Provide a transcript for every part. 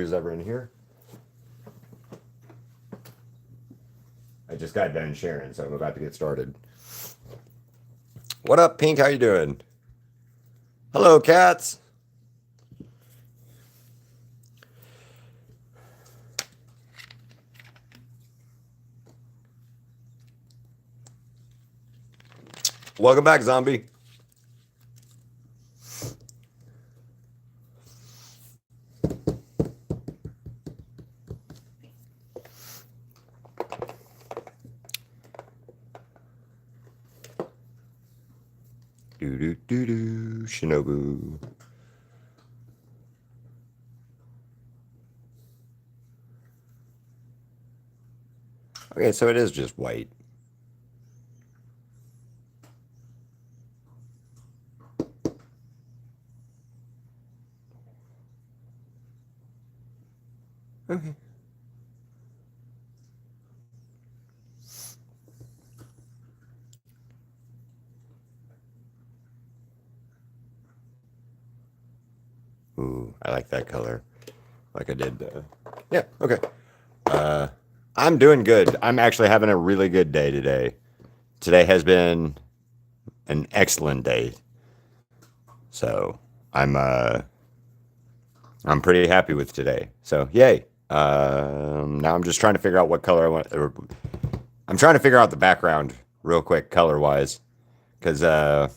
who's ever in here. I just got done sharing, so I'm about to get started. What up, Pink? How you doing? Hello, cats. Welcome back, zombie. Shinobu. Okay, so it is just white. Okay. Ooh, I like that color. Like I did. Yeah, okay. I'm doing good. I'm actually having a really good day today. Today has been an excellent day. So I'm pretty happy with today. So yay. Now I'm just trying to figure out what color I want. I'm trying to figure out the background real quick, color wise, because I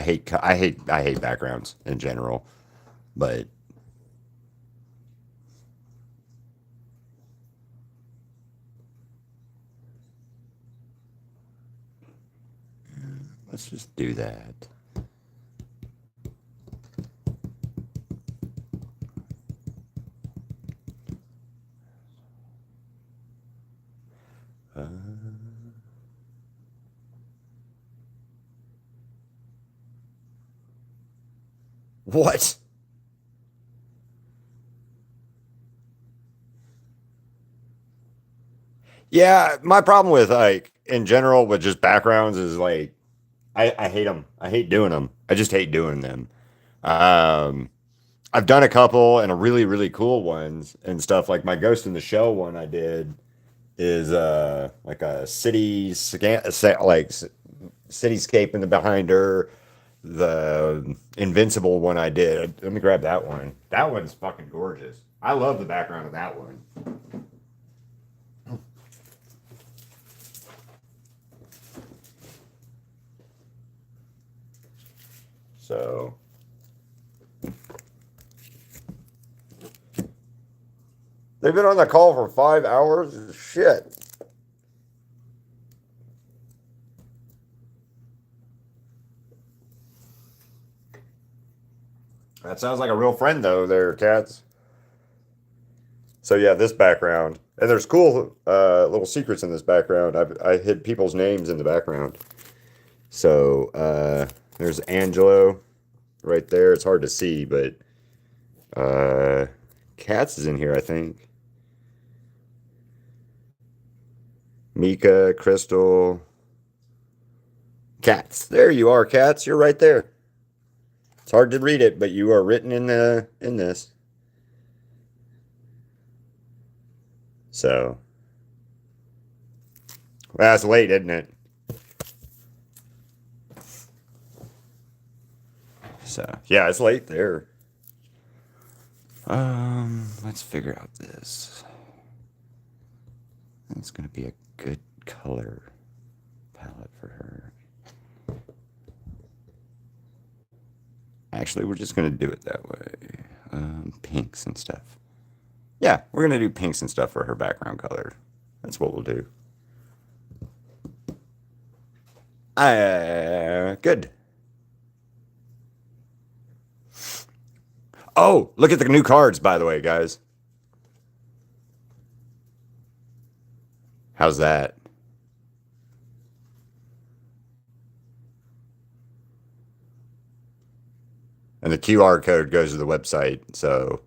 hate backgrounds in general, but let's just do that. What? Yeah, my problem with like in general with just backgrounds is like I hate them. I hate doing them. I just hate doing them. Um, I've done a couple and a really cool ones and stuff. Like my Ghost in the Shell one I did is like a cityscape in the behind her. The Invincible one I did. Let me grab that one. That one's fucking gorgeous. I love the background of that one. So they've been on the call for 5 hours. Shit. That sounds like a real friend, though, there, cats. So, yeah, this background. And there's cool little secrets in this background. I hid people's names in the background. So, there's Angelo right there. It's hard to see, but Cats is in here, I think. Mika, Crystal, Cats. There you are, Cats. You're right there. It's hard to read it, but you are written in this. So that's late, isn't it? So yeah, it's late there. Let's figure out this. It's gonna be a good color palette for her. Actually, we're just gonna do it that way. Pinks and stuff. Yeah, we're gonna do pinks and stuff for her background color. That's what we'll do. Good. Oh, look at the new cards, by the way, guys. How's that? And the QR code goes to the website. So,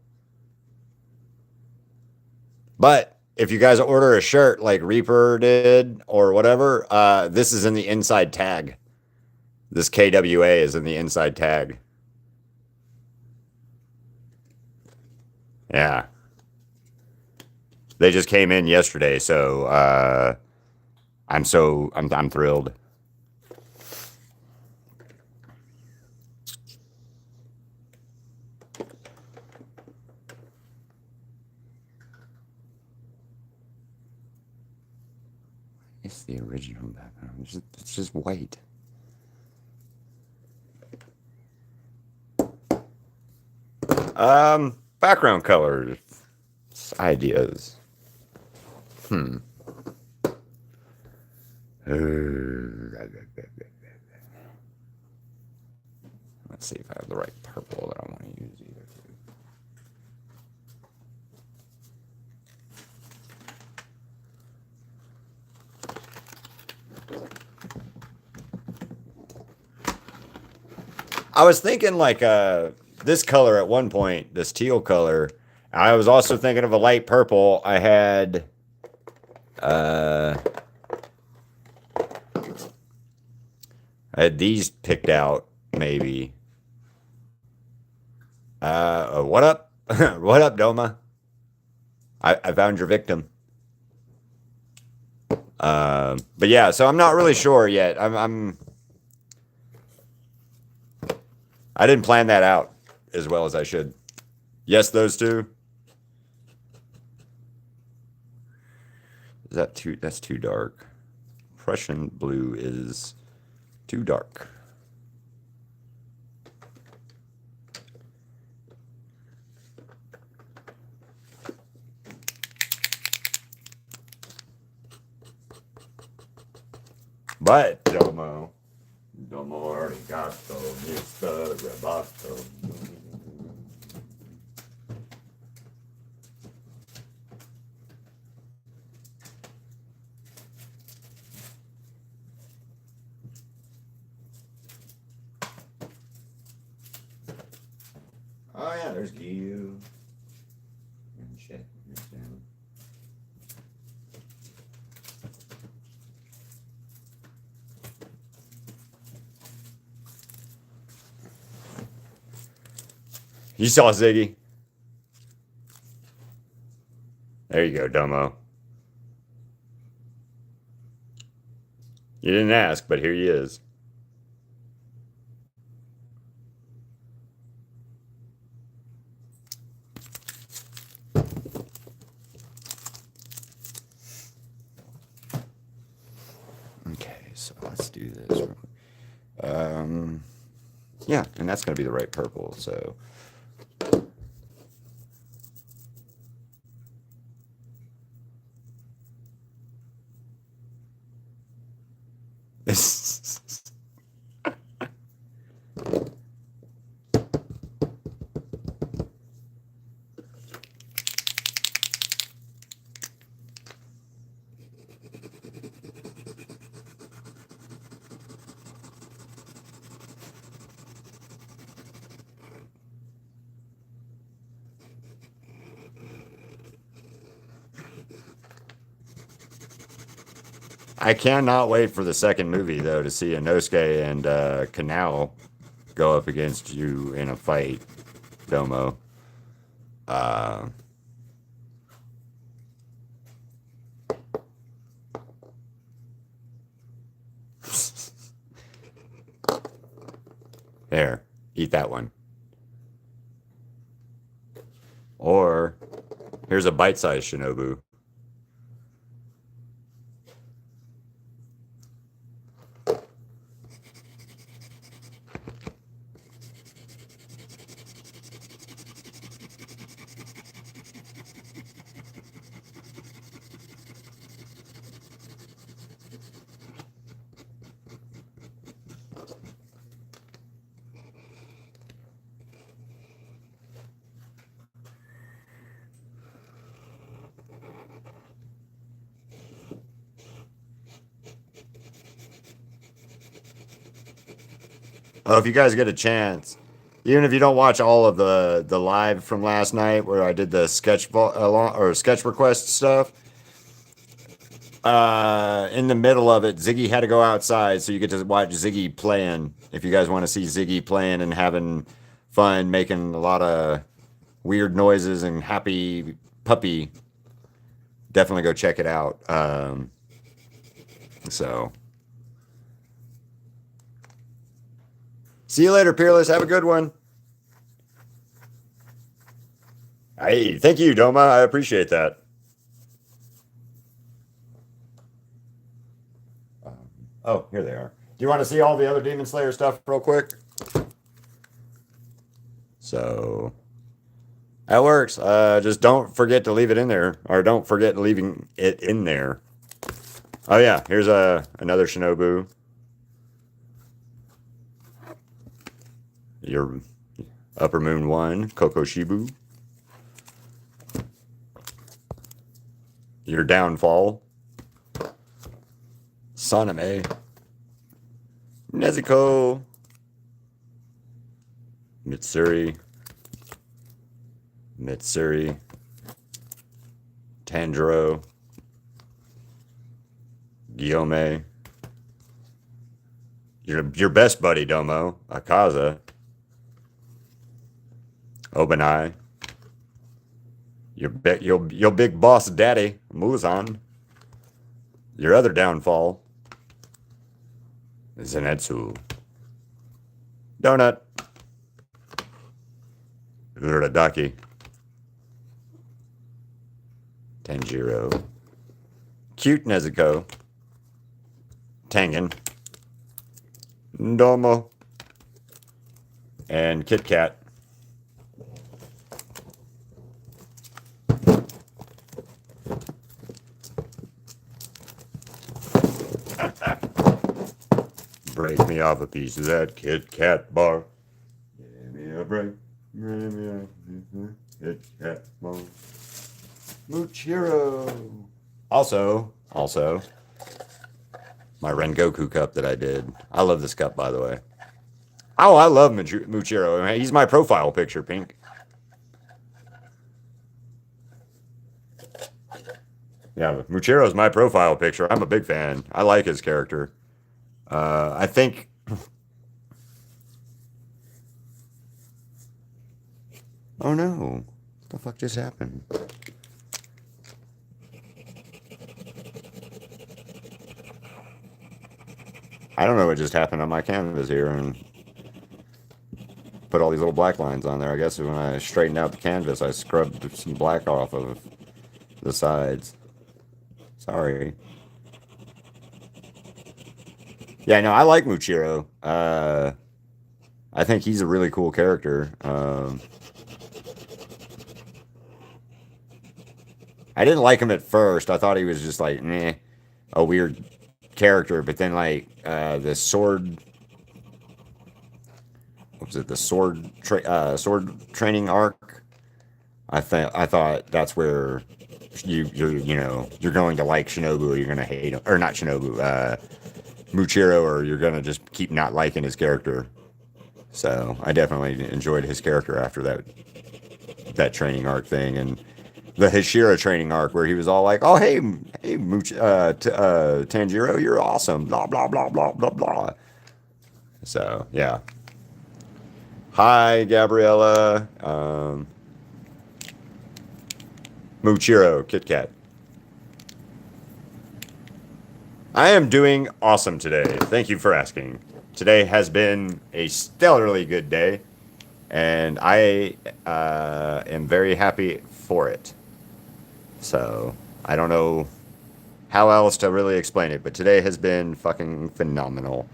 but if you guys order a shirt like Reaper did or whatever, this is in the inside tag. This KWA is in the inside tag. Yeah. They just came in yesterday, so I'm thrilled. It's the original background. It's just white. Background colors, ideas. Hmm. Let's see if I have the right purple that I want to use either. I was thinking like this color at one point, this teal color. I was also thinking of a light purple. Uh I had these picked out maybe. What up? What up, Doma? I found your victim. But yeah, so I'm not really sure yet. I didn't plan that out as well as I should. Yes, those two. Is that too? That's too dark. Prussian blue is too dark. But Domo arigato, Mr. Roboto. Oh yeah, there's Gyu. And shit. You saw Ziggy. There you go, Domo. You didn't ask, but here he is. Okay, so let's do this. Yeah, and that's going to be the right purple, so. I cannot wait for the second movie, though, to see Inosuke and Kanao go up against you in a fight, Domo. Uh, there, eat that one. Or here's a bite-sized Shinobu. Oh, if you guys get a chance, even if you don't watch all of the live from last night where I did the sketch request stuff, in the middle of it, Ziggy had to go outside, so you get to watch Ziggy playing. If you guys want to see Ziggy playing and having fun, making a lot of weird noises and happy puppy, definitely go check it out. So see you later, Peerless. Have a good one. Hey, thank you, Doma. I appreciate that. Oh, here they are. Do you want to see all the other Demon Slayer stuff real quick? So that works. Just don't forget to leave it in there, or don't forget leaving it in there. Oh yeah, here's another Shinobu. Your Upper Moon 1, Kokoshibu. Your Downfall. Saname. Nezuko. Mitsuri. Mitsuri. Tanjiro. Guillaume. Your best buddy, Domo. Akaza. Obanai. Your big boss daddy, Muzan. Your other downfall. Zenitsu. Donut. Uradaki. Tanjiro. Cute Nezuko. Tengen. Domo. And Kit Kat. Break me off a piece of that Kit Kat bar. Give me a break. Give me a Kit Kat bar. Muchiro. Also, my Rengoku cup that I did. I love this cup, by the way. Oh, I love Muchiro. He's my profile picture, Pink. Yeah, Muchiro's my profile picture. I'm a big fan. I like his character. I think. Oh no. What the fuck just happened? I don't know what just happened on my canvas here and put all these little black lines on there. I guess when I straightened out the canvas, I scrubbed some black off of the sides. Sorry. Yeah, no, I like Muchiro. I think he's a really cool character. I didn't like him at first. I thought he was just like, meh, a weird character. But then, like, the sword, what was it? The sword training arc. I thought that's where you're going to like Shinobu, or you're going to hate him, or not Shinobu, Muchiro, or you're going to just keep not liking his character. So I definitely enjoyed his character after that training arc thing, and the Hashira training arc where he was all like, "Oh hey Tanjiro, you're awesome," blah blah blah blah blah blah. So yeah. Hi Gabriella, Muchiro, Kit Kat. I am doing awesome today. Thank you for asking. Today has been a stellarly good day, and I am very happy for it. So I don't know how else to really explain it, but today has been fucking phenomenal.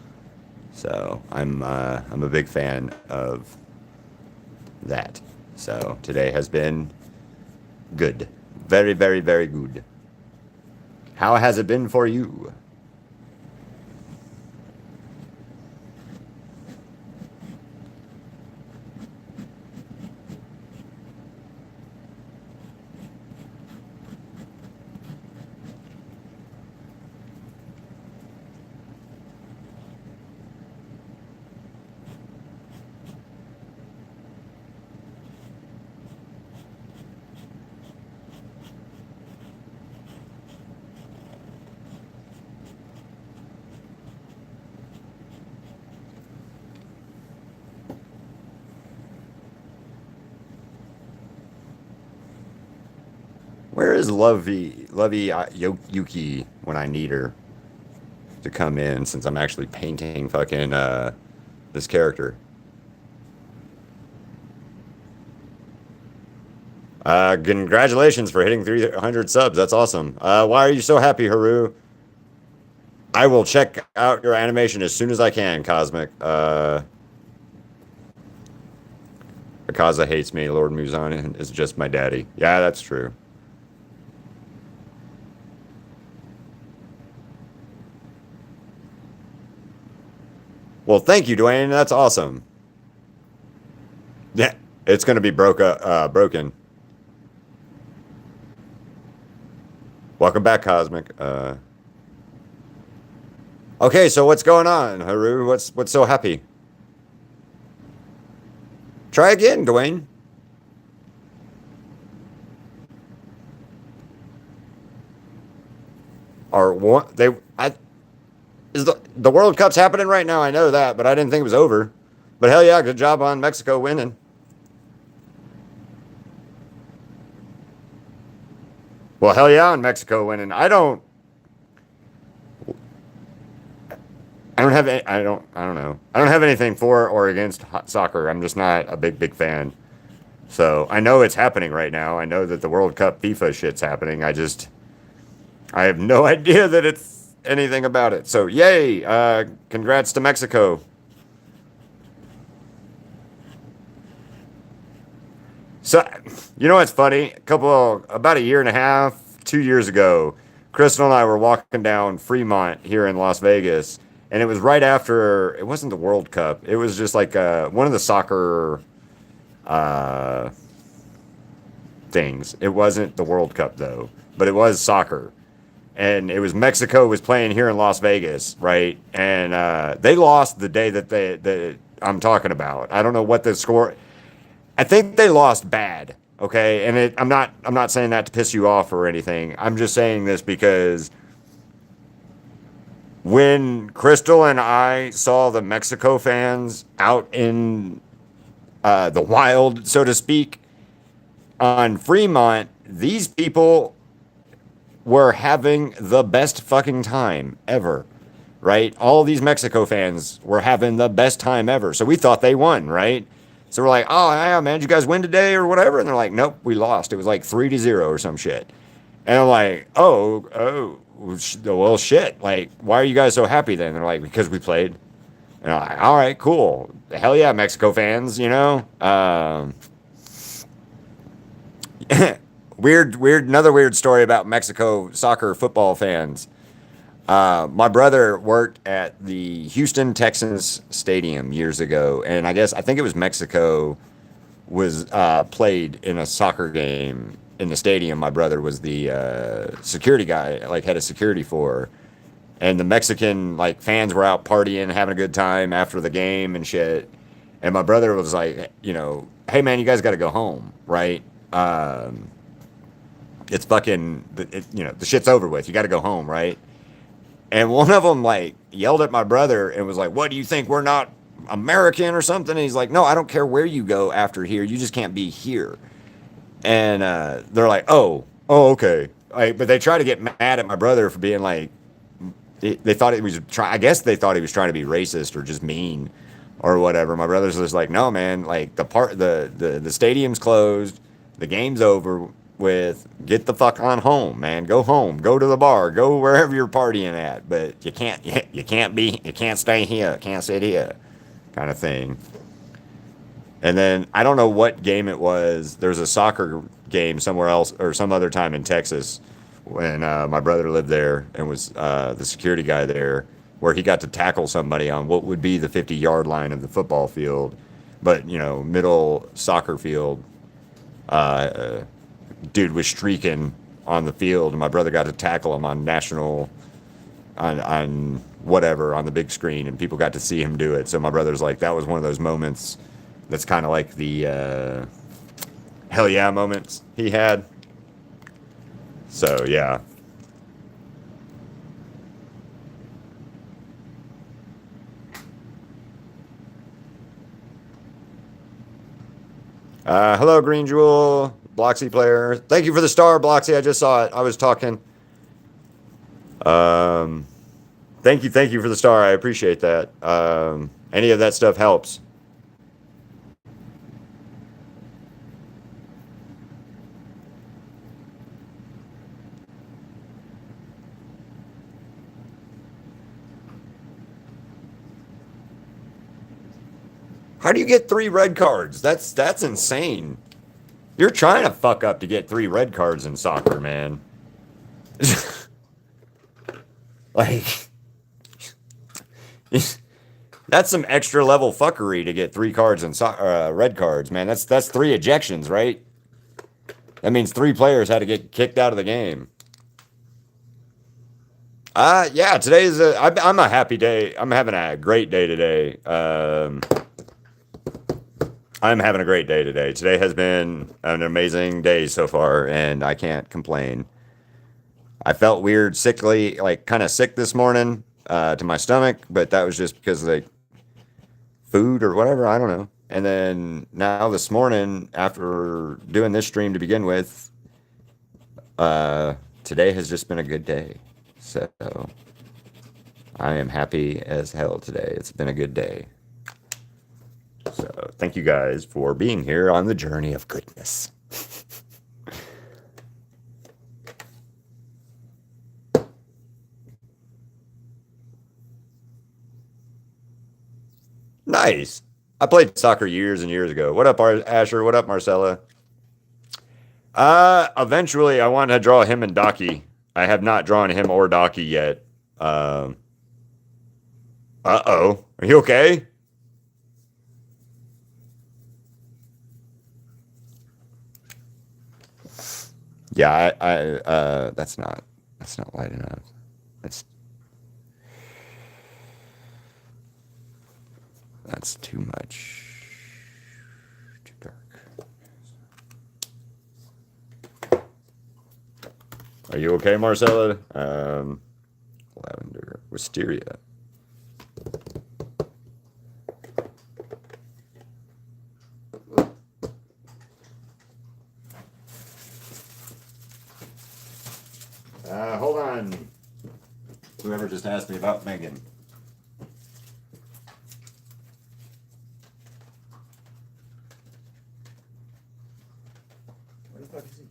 So I'm a big fan of that. So today has been good, very very very good. How has it been for you? Where is Lovey Yuki when I need her to come in? Since I'm actually painting fucking this character. Congratulations for hitting 300 subs. That's awesome. Why are you so happy, Haru? I will check out your animation as soon as I can, Cosmic. Akaza hates me. Lord Muzan is just my daddy. Yeah, that's true. Well, thank you, Dwayne. That's awesome. Yeah, it's gonna be broken. Welcome back, Cosmic. Okay, so what's going on, Haru? What's so happy? Try again, Dwayne. Or what? They I is the World Cup's happening right now. I know that, but I didn't think it was over. But hell yeah, good job on Mexico winning. Well, hell yeah, on Mexico winning. I don't have any, I don't know. I don't have anything for or against soccer. I'm just not a big fan. So I know it's happening right now. I know that the World Cup FIFA shit's happening. I have no idea that it's anything about it. So yay! Congrats to Mexico. So you know what's funny? About a year and a half, 2 years ago, Crystal and I were walking down Fremont here in Las Vegas, and it was right after. It wasn't the World Cup. It was just like one of the soccer uh, things. It wasn't the World Cup though, but it was soccer. And it was Mexico was playing here in Las Vegas, right? And they lost the day that I'm talking about. I don't know what the score. I think they lost bad. Okay, and I'm not saying that to piss you off or anything. I'm just saying this because when Crystal and I saw the Mexico fans out in the wild, so to speak, on Fremont, these people were having the best fucking time ever, right? All these Mexico fans were having the best time ever. So we thought they won, right? So we're like, oh, yeah, man, did you guys win today or whatever? And they're like, nope, we lost. It was like 3-0 or some shit. And I'm like, oh, well, shit. Like, why are you guys so happy then? They're like, because we played. And I'm like, all right, cool. Hell yeah, Mexico fans, you know? Another weird story about Mexico soccer football fans. My brother worked at the Houston Texans stadium years ago, and I think it was Mexico was played in a soccer game in the stadium. My brother was the security guy, like head of security for, and the Mexican like fans were out partying, having a good time after the game and shit. And my brother was like, hey man, you guys got to go home, right? It's fucking, the shit's over with. You got to go home, right? And one of them like yelled at my brother and was like, "What do you think? We're not American or something?" And he's like, "No, I don't care where you go after here. You just can't be here." And they're like, "Oh, okay." Like, but they try to get mad at my brother for being like, they thought it was try. I guess they thought he was trying to be racist or just mean or whatever. My brother's just like, "No, man. Like the stadium's closed. The game's over with. Get the fuck on home, man. Go home. Go to the bar. Go wherever you're partying at. But you can't stay here. Can't sit here, kind of thing." And then I don't know what game it was. There's a soccer game somewhere else or some other time in Texas when my brother lived there and was the security guy there, where he got to tackle somebody on what would be the 50-yard line of the football field, but middle soccer field. Dude was streaking on the field, and my brother got to tackle him on national, on whatever, on the big screen, and people got to see him do it. So my brother's like, that was one of those moments that's kind of like the hell yeah moments he had. So yeah. Hello, Green Jewel. Bloxy player. Thank you for the star, Bloxy. I just saw it. I was talking. Um, thank you for the star. I appreciate that. Any of that stuff helps. How do you get 3 red cards? That's insane. You're trying to fuck up to get 3 red cards in soccer, man. Like, that's some extra level fuckery to get 3 cards in red cards, man. That's 3 ejections, right? That means 3 players had to get kicked out of the game. Yeah, today's I'm a happy day. I'm having a great day today. I'm having a great day today. Today has been an amazing day so far, and I can't complain. I felt weird, sickly, like kind of sick this morning to my stomach, but that was just because of like food or whatever. I don't know. And then now this morning, after doing this stream to begin with, today has just been a good day. So I am happy as hell today. It's been a good day. So thank you guys for being here on the journey of goodness. Nice. I played soccer years and years ago. What up, Asher? What up, Marcella? Eventually, I want to draw him and Daki. I have not drawn him or Daki yet. Uh-oh. Are you okay? Yeah, that's not light enough. That's too much. Too dark. Are you okay, Marcella? Lavender. Wisteria. Hold on. Whoever just asked me about Megan. Where the fuck is he?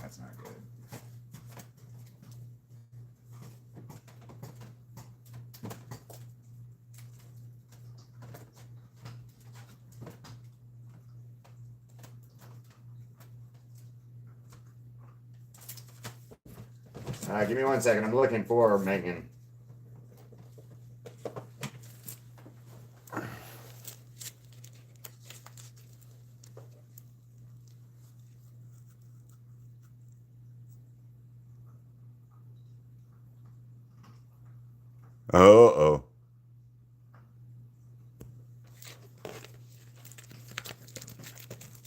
That's not good. Give me 1 second. I'm looking for Megan. Oh.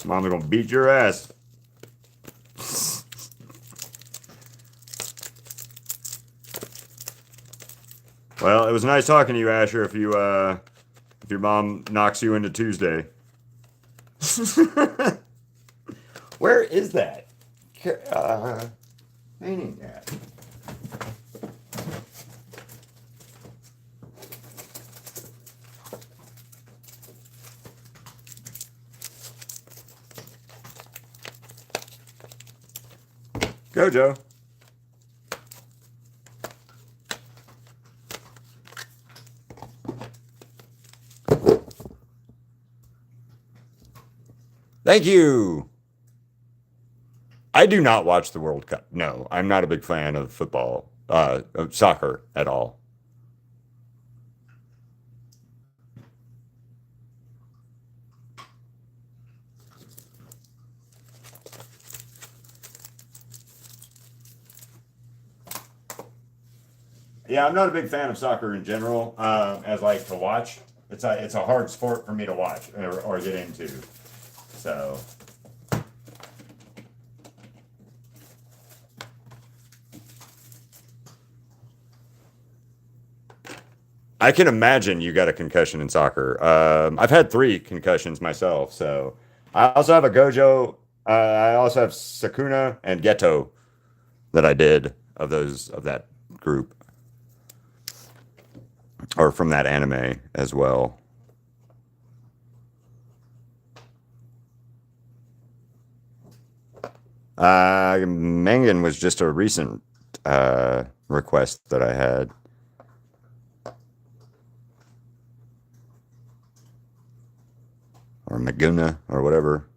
Mom's gonna beat your ass. Well, it was nice talking to you, Asher. If your mom knocks you into Tuesday. Where is that? Painting that. Go, Joe. Thank you. I do not watch the World Cup. No, I'm not a big fan of football, of soccer at all. Yeah, I'm not a big fan of soccer in general. As like to watch, it's a hard sport for me to watch or get into. So I can imagine you got a concussion in soccer. I've had three concussions myself. So I also have a Gojo. I also have Sakuna and Geto that I did of that group or from that anime as well. Mangan was just a recent request that I had. Or Maguna or whatever.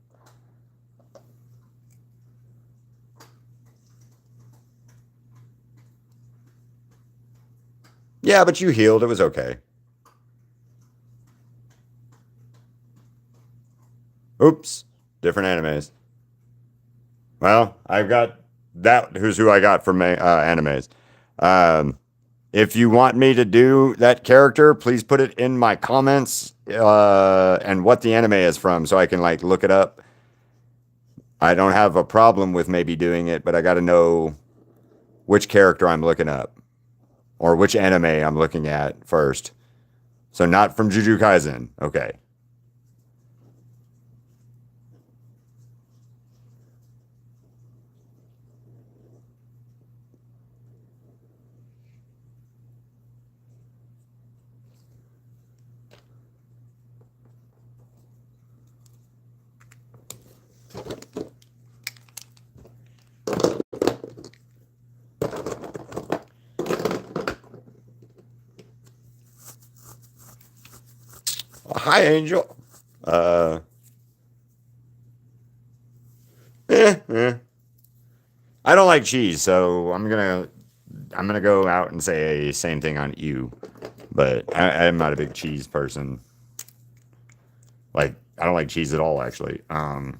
Yeah, but you healed. It was okay. Oops. Different animes. Well, I've got that. Who's who I got from animes. Um, if you want me to do that character, please put it in my comments and what the anime is from so I can like look it up. I don't have a problem with maybe doing it, but I got to know which character I'm looking up or which anime I'm looking at first. So not from Jujutsu Kaisen. Okay. Hi, Angel. Uh, eh. I don't like cheese, so I'm gonna go out and say same thing on you. But I'm not a big cheese person. Like I don't like cheese at all, actually. I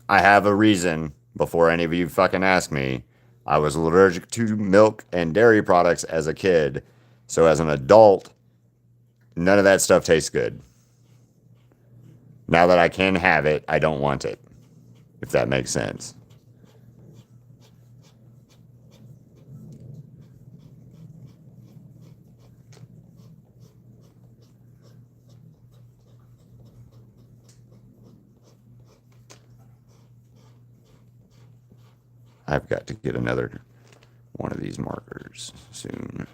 have a reason. Before any of you fucking ask me, I was allergic to milk and dairy products as a kid. So as an adult, none of that stuff tastes good. Now that I can have it, I don't want it. If that makes sense. I've got to get another one of these markers soon.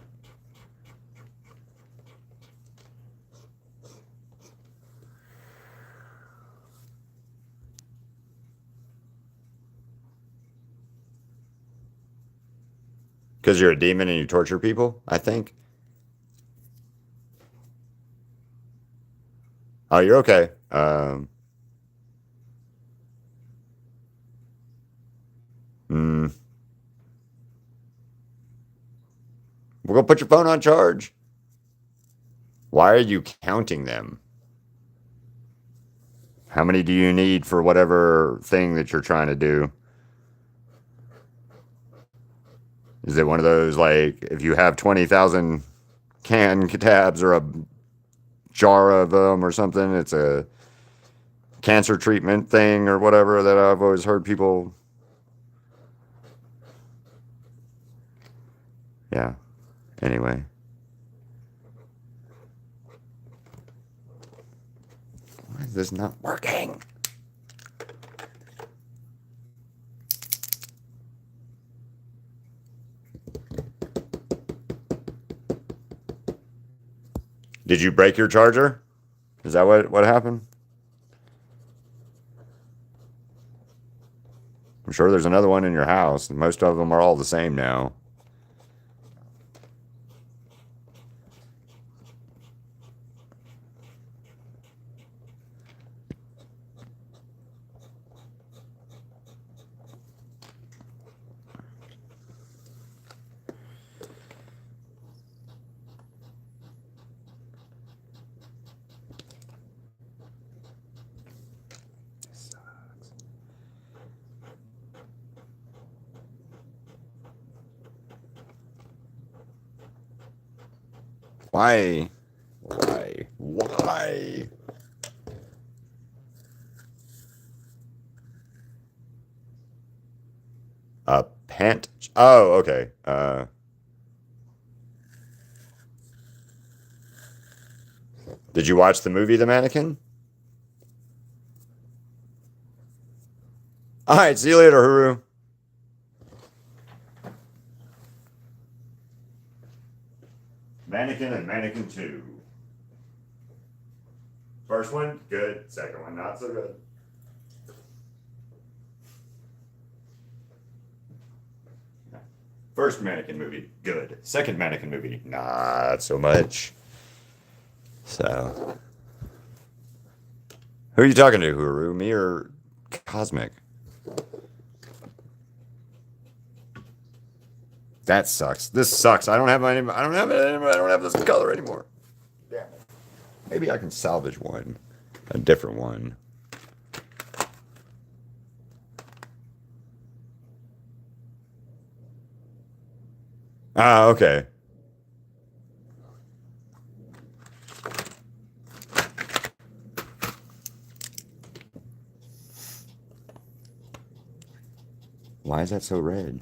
Because you're a demon and you torture people, I think. Oh, you're okay. Mm, we're gonna put your phone on charge. Why are you counting them? How many do you need for whatever thing that you're trying to do? Is it one of those like if you have 20,000 can tabs or a jar of them or something, it's a cancer treatment thing or whatever that I've always heard people. Yeah. Anyway. Why is this not working? Did you break your charger? Is that what happened? I'm sure there's another one in your house. Most of them are all the same now. Why? Why? Why? A pant. Oh, okay. Did you watch the movie The Mannequin? All right, see you later, Huru. Mannequin and Mannequin 2. First one, good. Second one, not so good. First Mannequin movie, good. Second Mannequin movie, not so much. So, who are you talking to, Huru? Me or Cosmic? That sucks. This sucks. I don't have my. I don't have it. I don't have this color anymore. Damn it. Maybe I can salvage one, a different one. Ah, okay. Why is that so red?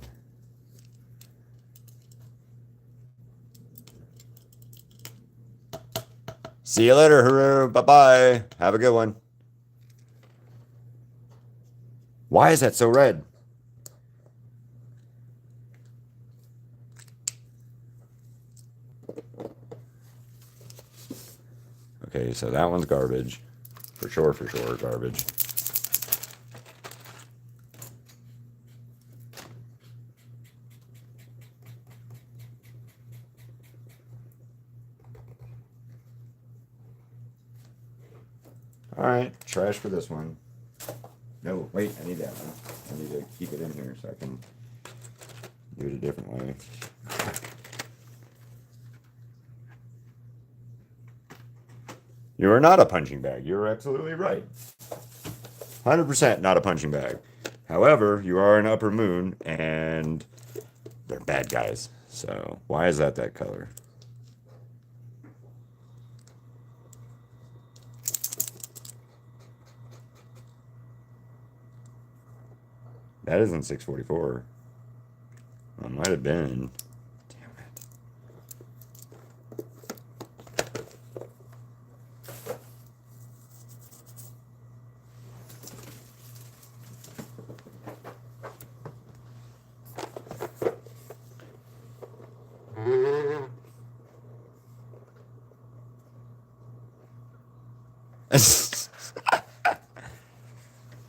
See you later, Haru. Bye-bye. Have a good one. Why is that so red? Okay, so that one's garbage. For sure, garbage. All right, trash for this one. No, wait, I need that one. I need to keep it in here so I can do it a different way. You are not a punching bag. You're absolutely right. 100% not a punching bag. However, you are an upper moon, and they're bad guys. So why is that color? That isn't 644. It might have been. Damn it.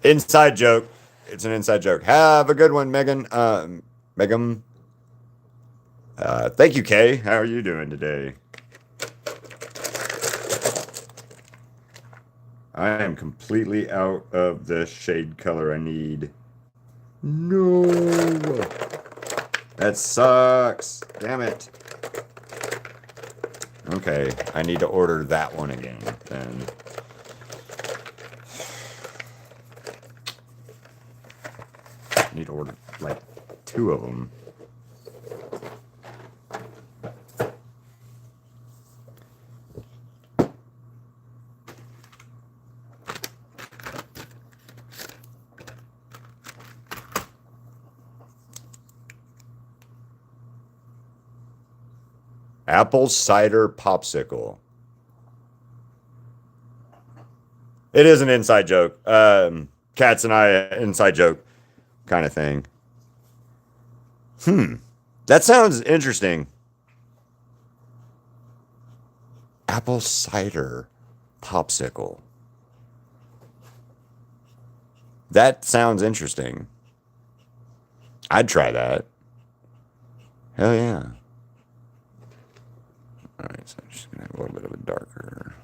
Inside joke. It's an inside joke. Have a good one, Megan. Megan. Thank you, Kay. How are you doing today? I am completely out of the shade color I need. No. That sucks. Damn it. Okay, I need to order that one again then. I need to order like 2 of them. Apple cider popsicle. It is an inside joke. Cats and I inside joke kind of thing. That sounds interesting. Apple cider popsicle. That sounds interesting. I'd try that. Hell yeah. All right, so I'm just gonna have a little bit of a darker.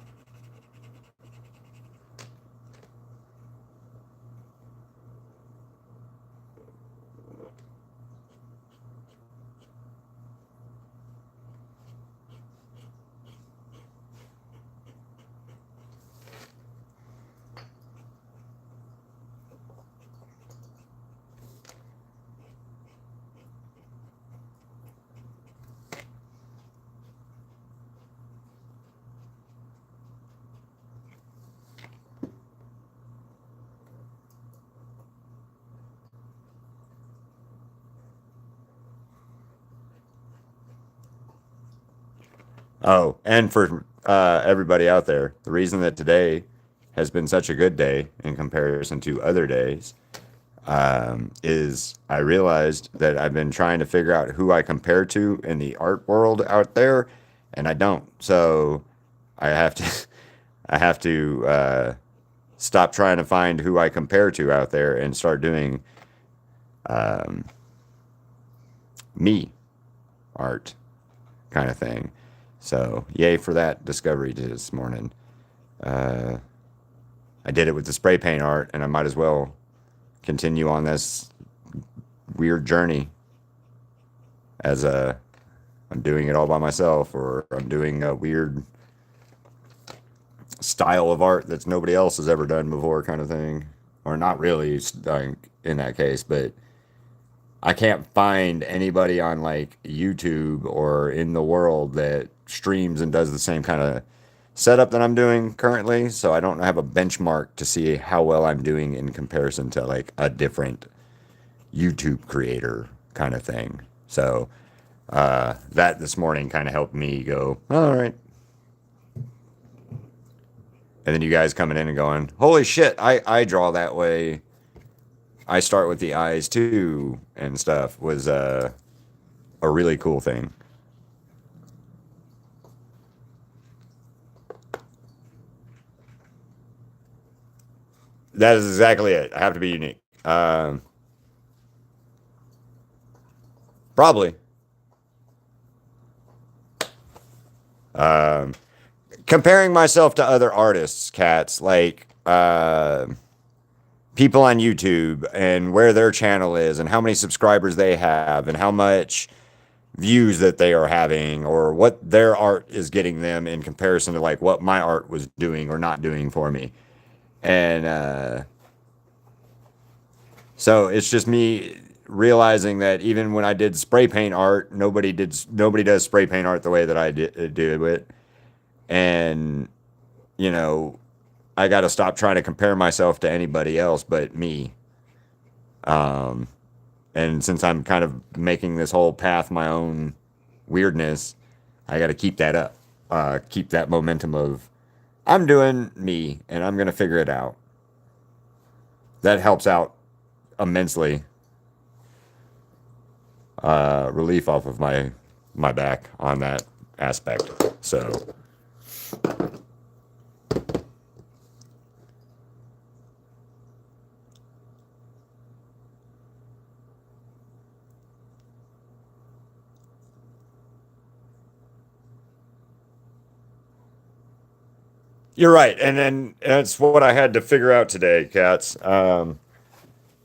Oh, and for everybody out there, the reason that today has been such a good day in comparison to other days is I realized that I've been trying to figure out who I compare to in the art world out there, and I don't. So I have to, I have to stop trying to find who I compare to out there and start doing me art kind of thing. So yay for that discovery this morning. Uh, I did it with the spray paint art, and I might as well continue on this weird journey as I'm doing it all by myself, or I'm doing a weird style of art that nobody else has ever done before, kind of thing. Or not really, like, in that case, but I can't find anybody on like YouTube or in the world that streams and does the same kind of setup that I'm doing currently. So I don't have a benchmark to see how well I'm doing in comparison to like a different YouTube creator kind of thing. So that this morning kind of helped me go, all right. And then you guys coming in and going, holy shit, I draw that way. I start with the eyes too and stuff was a really cool thing. That is exactly it. I have to be unique. Probably. Um, Comparing myself to other artists, cats, like people on YouTube and where their channel is and how many subscribers they have and how much views that they are having or what their art is getting them in comparison to like what my art was doing or not doing for me. And so it's just me realizing that even when I did spray paint art, nobody does spray paint art the way that I did it. And you know, I got to stop trying to compare myself to anybody else but me. Um, and since I'm kind of making this whole path my own weirdness, I got to keep that up. Keep that momentum of I'm doing me and I'm gonna figure it out. That helps out immensely. Relief off of my back on that aspect. So you're right, and then that's what I had to figure out today, cats. I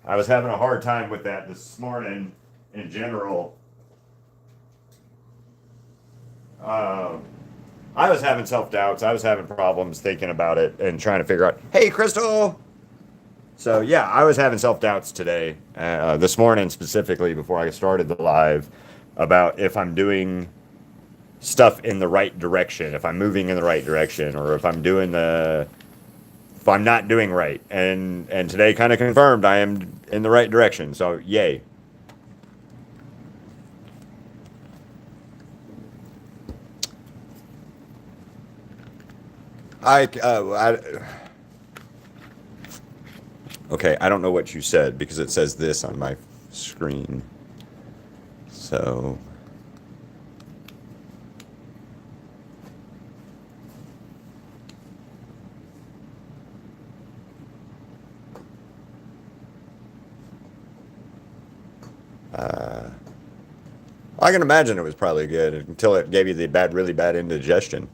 was having a hard time with that this morning in general. Um, I was having self doubts. I was having problems thinking about it and trying to figure out. Hey, Crystal. So yeah, I was having self doubts today, this morning specifically before I started the live, about if I'm doing stuff in the right direction, if I'm moving in the right direction, or if I'm not doing right. And today kind of confirmed I am in the right direction. So yay. Okay, I don't know what you said because it says this on my screen. So I can imagine it was probably good until it gave you the really bad indigestion.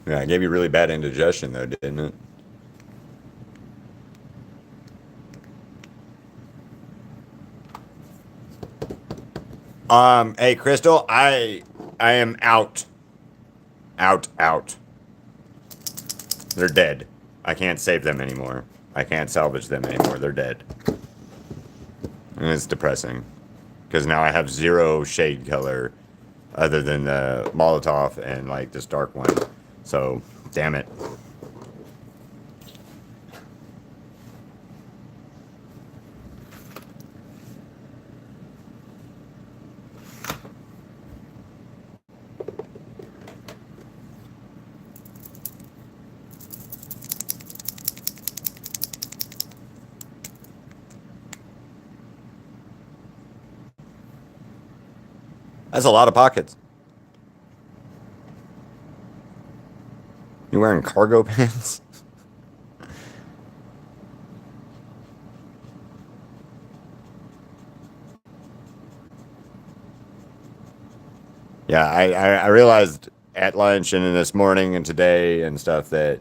Yeah, it gave you really bad indigestion though, didn't it? Hey, Crystal, I am out, out. They're dead. I can't save them anymore. I can't salvage them anymore. They're dead, and it's depressing because now I have zero shade color other than the Molotov and like this dark one. So, damn it. That's a lot of pockets. You wearing cargo pants? Yeah, I realized at lunch and in this morning and today and stuff that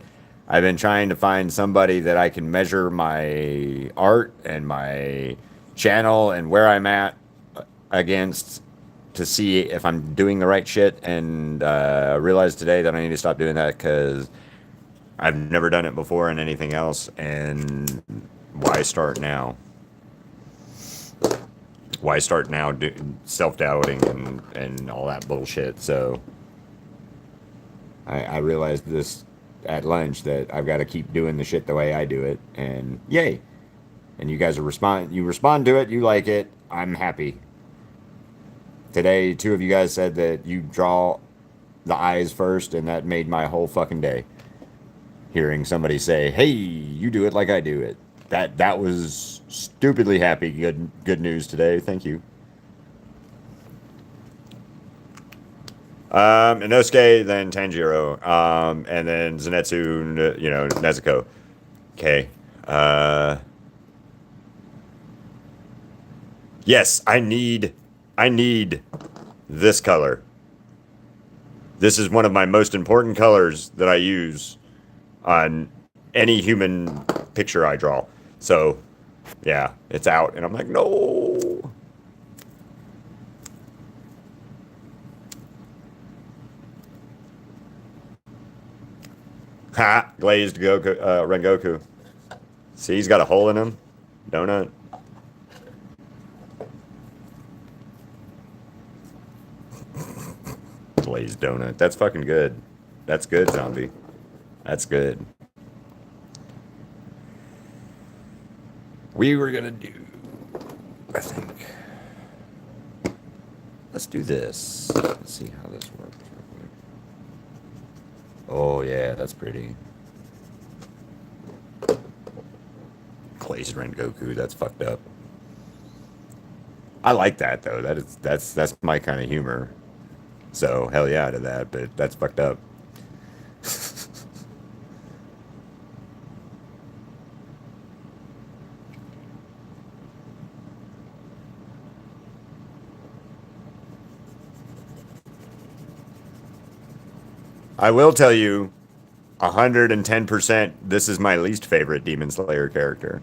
I've been trying to find somebody that I can measure my art and my channel and where I'm at against to see if I'm doing the right shit. And I realized today that I need to stop doing that because I've never done it before in anything else. And why start now? Why start now self-doubting and all that bullshit? So I realized this at lunch that I've got to keep doing the shit the way I do it, and yay. And you guys you respond to it, you like it, I'm happy. Today, two of you guys said that you draw the eyes first, and that made my whole fucking day. Hearing somebody say, "Hey, you do it like I do it." That was stupidly happy. Good news today. Thank you. Inosuke, then Tanjiro, and then Zenitsu, Nezuko. Okay. Yes, I need this color. This is one of my most important colors that I use on any human picture I draw. So, yeah, it's out, and I'm like, no. Ha! Glazed Goku, Rengoku. See, he's got a hole in him. Donut. Glazed donut. That's fucking good. That's good, zombie. That's good. We were gonna do, I think. Let's do this. Let's see how this works. Oh yeah, that's pretty. Glazed Rengoku, that's fucked up. I like that though. That's my kind of humor. So hell yeah to that, but that's fucked up. I will tell you, 110%, this is my least favorite Demon Slayer character.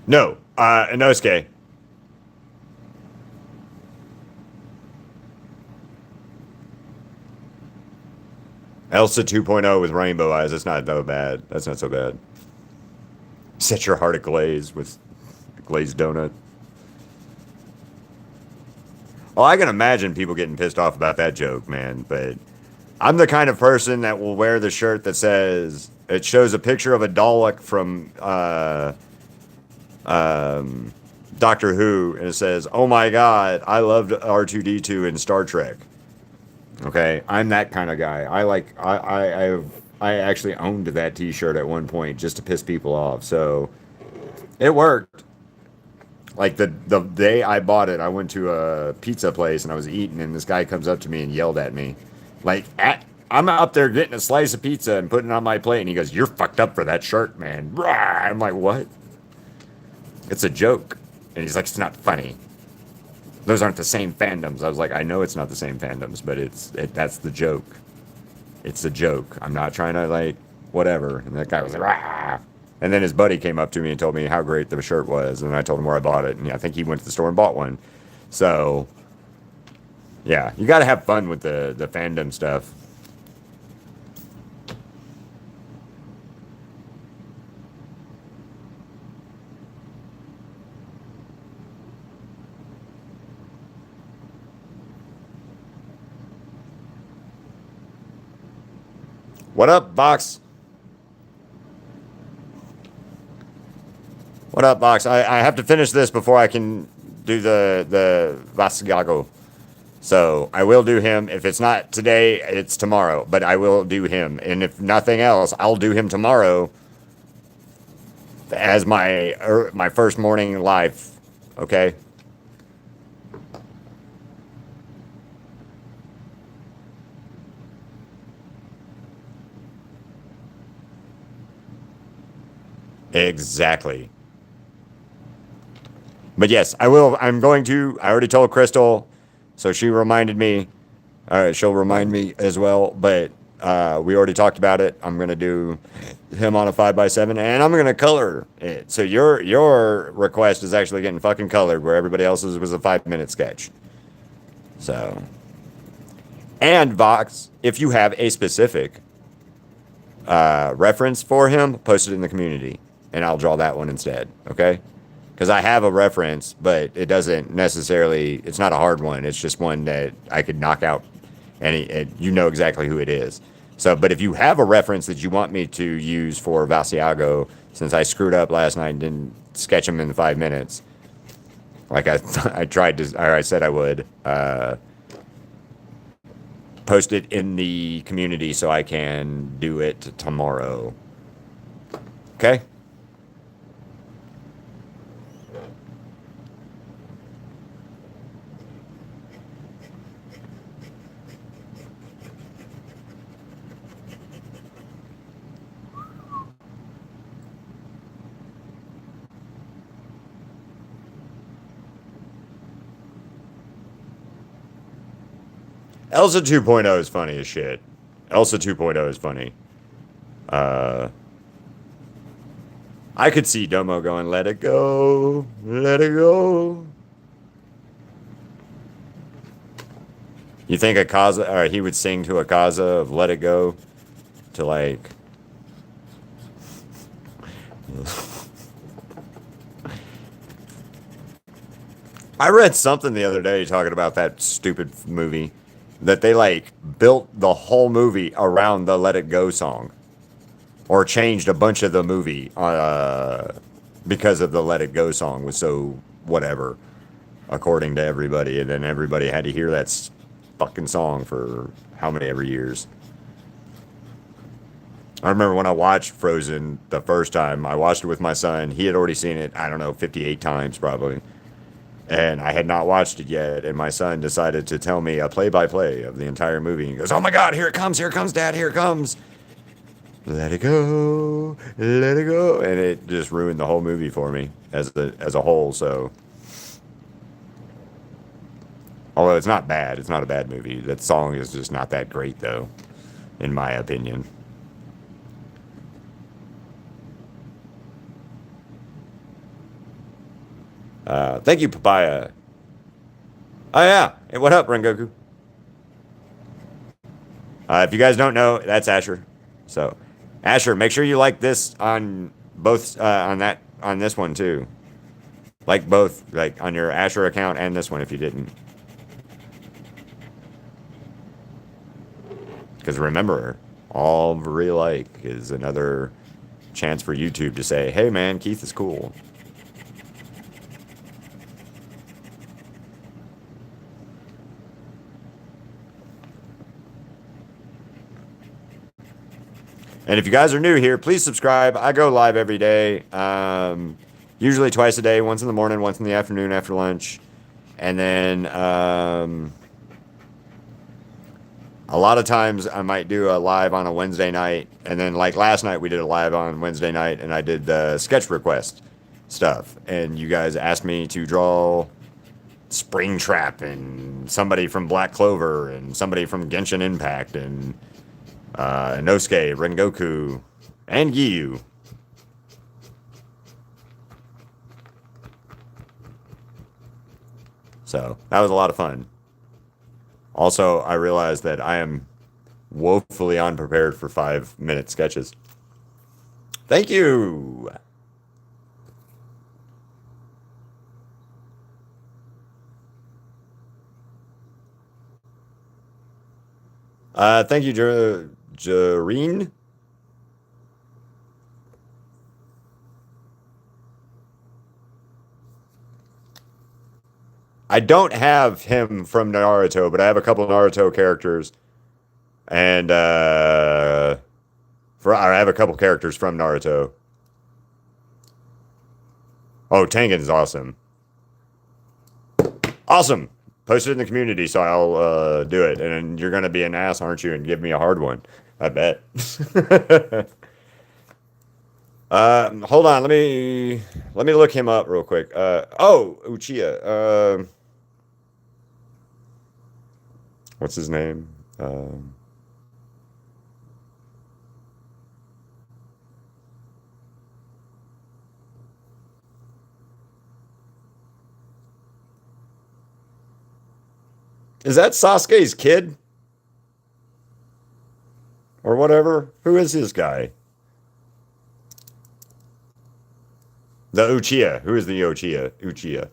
No, Inosuke. Elsa 2.0 with rainbow eyes. That's not so bad. That's not so bad. Set your heart aglaze with glazed donut. Oh, I can imagine people getting pissed off about that joke, man. But I'm the kind of person that will wear the shirt that says it shows a picture of a Dalek from Doctor Who, and it says, "Oh my God, I loved R2D2 in Star Trek." Okay, I'm that kind of guy. I actually owned that T-shirt at one point just to piss people off. So it worked. Like the day I bought it, I went to a pizza place and I was eating, and this guy comes up to me and yelled at me, like I'm up there getting a slice of pizza and putting it on my plate, and he goes, "You're fucked up for that shirt, man." I'm like, "What?" It's a joke, and he's like, "It's not funny. Those aren't the same fandoms." I was like, "I know it's not the same fandoms, but that's the joke. It's a joke. I'm not trying to like whatever." And that guy was like, "Rah!" And then his buddy came up to me and told me how great the shirt was, and I told him where I bought it, and I think he went to the store and bought one. So, yeah, you got to have fun with the fandom stuff. What up, Box? What up, Box? I have to finish this before I can do the Vasgago. So I will do him. If it's not today, it's tomorrow. But I will do him. And if nothing else, I'll do him tomorrow. as my first morning live. Okay. Exactly. But yes, I will. I'm going to. I already told Crystal, so she reminded me. She'll remind me as well. But we already talked about it. I'm gonna do him on a 5x7, and I'm gonna color it. So your request is actually getting fucking colored, where everybody else's was a 5 minute sketch. So, and Vox, if you have a specific reference for him, post it in the community, and I'll draw that one instead. Okay? Because I have a reference, but it doesn't necessarily. It's not a hard one. It's just one that I could knock out, and you know exactly who it is. So, but if you have a reference that you want me to use for Vasiago, since I screwed up last night and didn't sketch him in the 5 minutes, like I tried to, or I said I would, post it in the community so I can do it tomorrow. Okay? Elsa 2.0 is funny as shit. Elsa 2.0 is funny. Uh, I could see Domo going, "Let it go, let it go." You think Akaza, or he would sing to Akaza of "Let It Go" to like. I read something the other day talking about that stupid movie that they like built the whole movie around the "Let It Go" song, or changed a bunch of the movie because of the "Let It Go" song was so whatever, according to everybody, and then everybody had to hear that fucking song for how many ever years. I remember when I watched Frozen the first time, I watched it with my son. He had already seen it, I don't know, 58 times probably. And I had not watched it yet. And my son decided to tell me a play by play of the entire movie. He goes, "Oh my God, here it comes, Dad, here it comes. Let it go, let it go." And it just ruined the whole movie for me as a whole. So, although it's not bad, it's not a bad movie. That song is just not that great, though, in my opinion. Thank you, Papaya. Oh yeah, hey, what up, Rengoku? If you guys don't know, that's Asher. So, Asher, make sure you like this on both on this one too. Like both, like on your Asher account and this one if you didn't. Because remember, all real like is another chance for YouTube to say, "Hey man, Keith is cool." And if you guys are new here, please subscribe. I go live every day, usually twice a day, once in the morning, once in the afternoon after lunch. And then a lot of times I might do a live on a Wednesday night. And then like last night we did a live on Wednesday night and I did the sketch request stuff. And you guys asked me to draw Springtrap and somebody from Black Clover and somebody from Genshin Impact and Inosuke, Rengoku, and Giyu. So that was a lot of fun. Also, I realized that I am woefully unprepared for 5 minute sketches. Thank you. Thank you, Jareen. I don't have him from Naruto, but I have a couple Naruto characters, and I have a couple characters from Naruto. Oh, Tengen's awesome. Awesome. Post it in the community so I'll do it. And you're gonna be an ass, aren't you? And give me a hard one. I bet. Hold on. Let me look him up real quick. Oh, Uchiha. What's his name? Is that Sasuke's kid or whatever? Who is this guy? The Uchiha. Who is the Uchiha? Uchiha.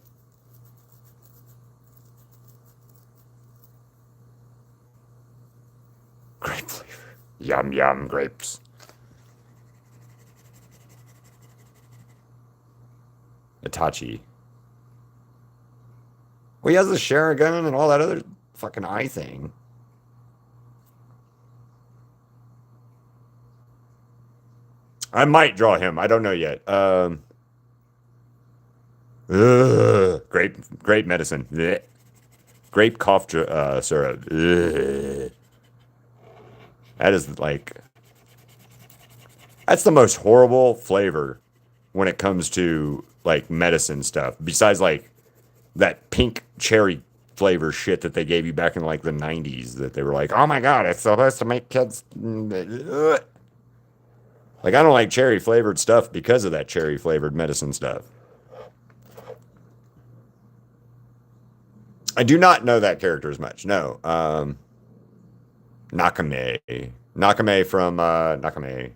Grape flavor. Yum yum grapes. Itachi. Well, he has the Sharingan and all that other fucking eye thing. I might draw him. I don't know yet. Grape medicine. Blech. Grape cough syrup. Ugh. That is like that's the most horrible flavor when it comes to like medicine stuff. Besides like that pink cherry flavor shit that they gave you back in like the 90s that they were like, "Oh my god, it's supposed to make kids." Ugh. Like I don't like cherry flavored stuff because of that cherry flavored medicine stuff. I do not know that character as much. No. Nakame. Nakame from Nakame.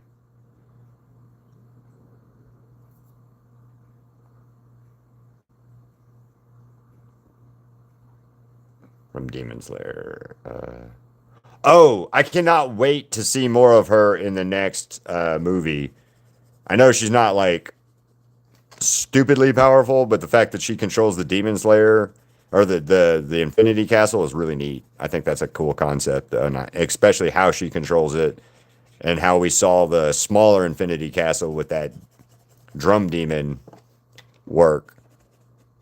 From Demon Slayer. Oh, I cannot wait to see more of her in the next movie. I know she's not like stupidly powerful, but the fact that she controls the Demon Slayer or the Infinity Castle is really neat. I think that's a cool concept, especially how she controls it and how we saw the smaller Infinity Castle with that drum demon work.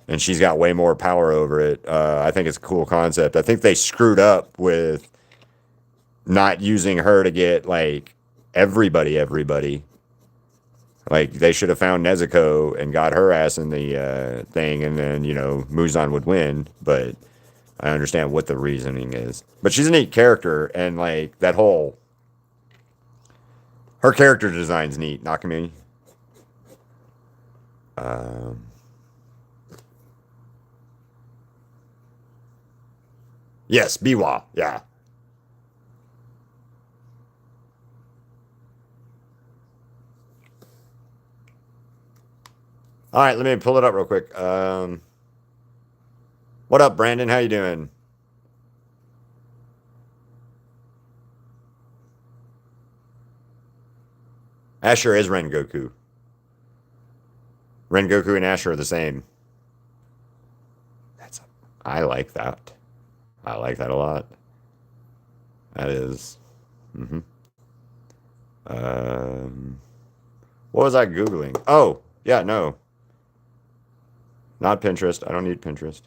And she's got way more power over it. I think it's a cool concept. I think they screwed up with not using her to get like everybody. Like they should have found Nezuko and got her ass in the thing, and then Muzan would win. But I understand what the reasoning is. But she's a neat character, and like that whole her character design's neat. Nakami. Yes, Biwa. Yeah. All right, let me pull it up real quick. What up, Brandon? How you doing? Asher is Rengoku. Rengoku and Asher are the same. I like that. I like that a lot. That is. Mm-hmm. What was I Googling? Oh, yeah, no. Not Pinterest. I don't need Pinterest.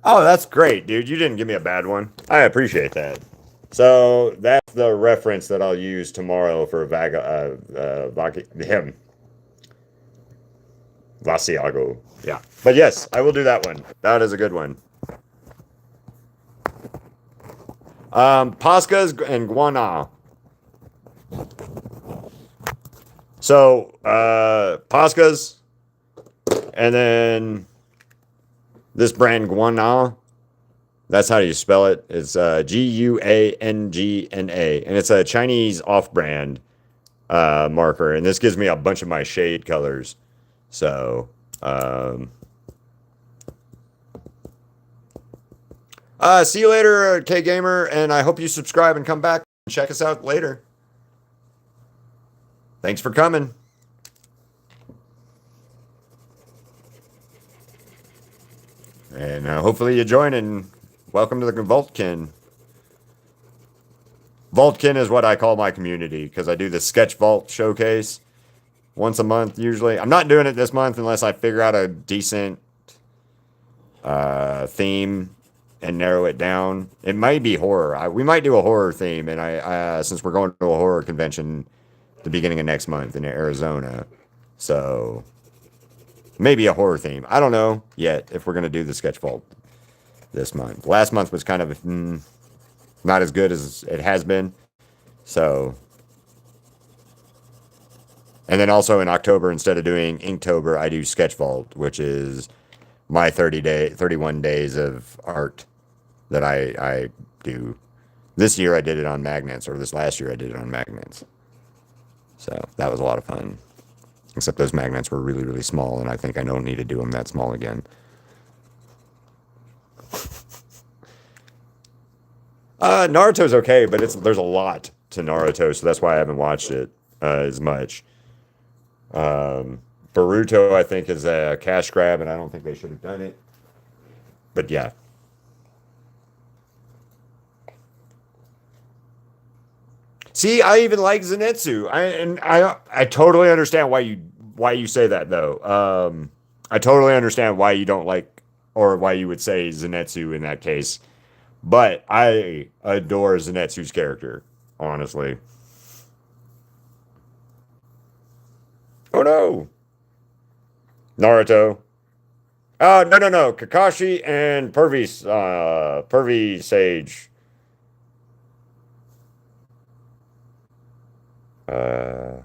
Oh, that's great, dude. You didn't give me a bad one. I appreciate that. So that's the reference that I'll use tomorrow for him. Vasiago. Yeah. But yes, I will do that one. That is a good one. Pascas and Guana. So, Pascas, and then this brand Guana. That's how you spell it. It's Guangna, and it's a Chinese off-brand marker. And this gives me a bunch of my shade colors. So, see you later, K Gamer, and I hope you subscribe and come back and check us out later. Thanks for coming. And hopefully you join and Welcome to the Vaultkin. Vaultkin is what I call my community because I do the Sketch Vault showcase once a month usually. I'm not doing it this month unless I figure out a decent theme and narrow it down. It might be horror. We might do a horror theme, and since we're going to a horror convention the beginning of next month in Arizona, so maybe a horror theme. I don't know yet if we're gonna do the Sketch Vault this month. Last month was kind of not as good as it has been, so. And then also in October, instead of doing Inktober, I do Sketch Vault, which is my 31 days of art that I do. This year I did it on magnets, or this last year I did it on magnets. So that was a lot of fun. Except those magnets were really, really small, and I think I don't need to do them that small again. Naruto's okay, but there's a lot to Naruto, so that's why I haven't watched it as much. Boruto, I think, is a cash grab, and I don't think they should have done it. But yeah. See, I even like Zenitsu. I totally understand why you say that though. I totally understand why you don't like, or why you would say Zenitsu in that case. But I adore Zenitsu's character, honestly. Oh no, Naruto. Oh no, Kakashi and Pervy Sage. Uh,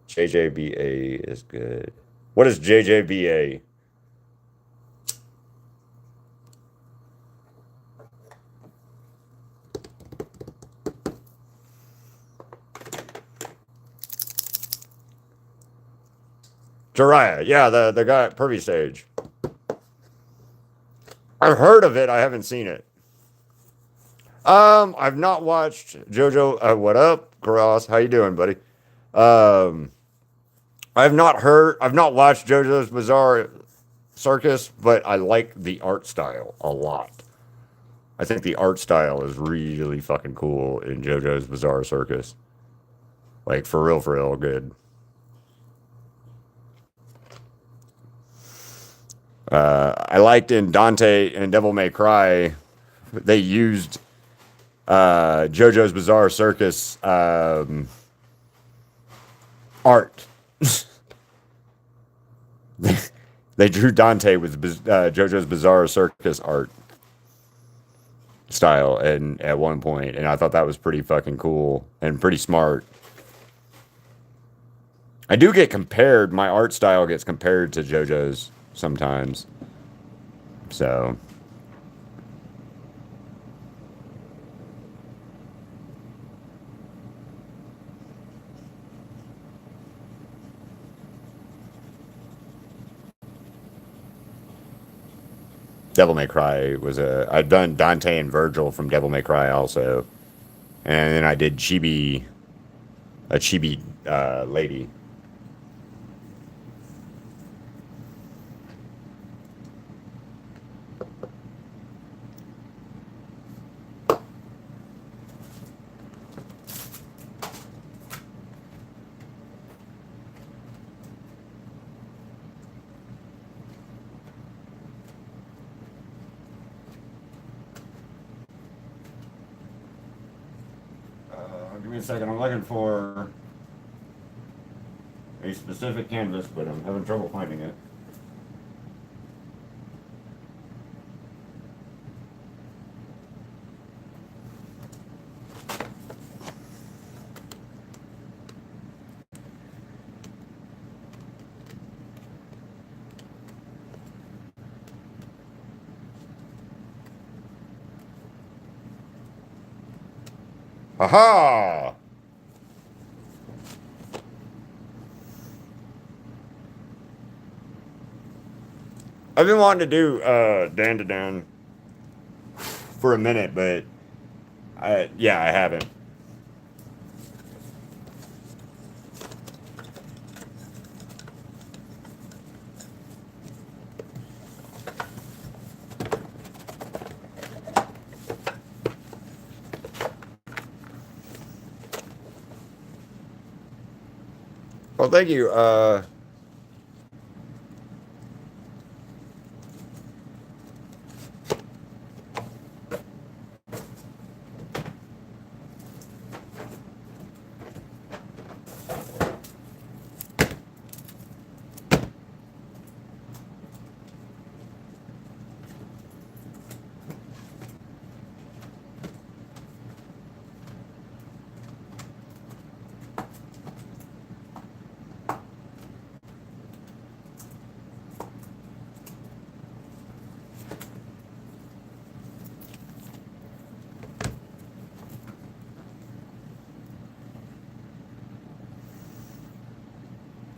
JJBA is good. What is JJBA? Jiraiya, yeah, the guy at Pervy Stage. I've heard of it. I haven't seen it. I've not watched JoJo. What up, Cross? How you doing, buddy? Um, I've not watched JoJo's Bizarre Circus, but I like the art style a lot. I think the art style is really fucking cool in JoJo's Bizarre Circus. Like for real good. I liked in Dante and Devil May Cry, they used JoJo's Bizarre Circus art. They drew Dante with JoJo's Bizarre Circus art style, and at one point, and I thought that was pretty fucking cool and pretty smart. I do get compared. My art style gets compared to JoJo's sometimes. So. Devil May Cry was I've done Dante and Virgil from Devil May Cry also. And then I did a chibi lady. Give me a second. I'm looking for a specific canvas, but I'm having trouble finding it. Haha! I've been wanting to do Dan to Dan for a minute, but I haven't. Well, thank you.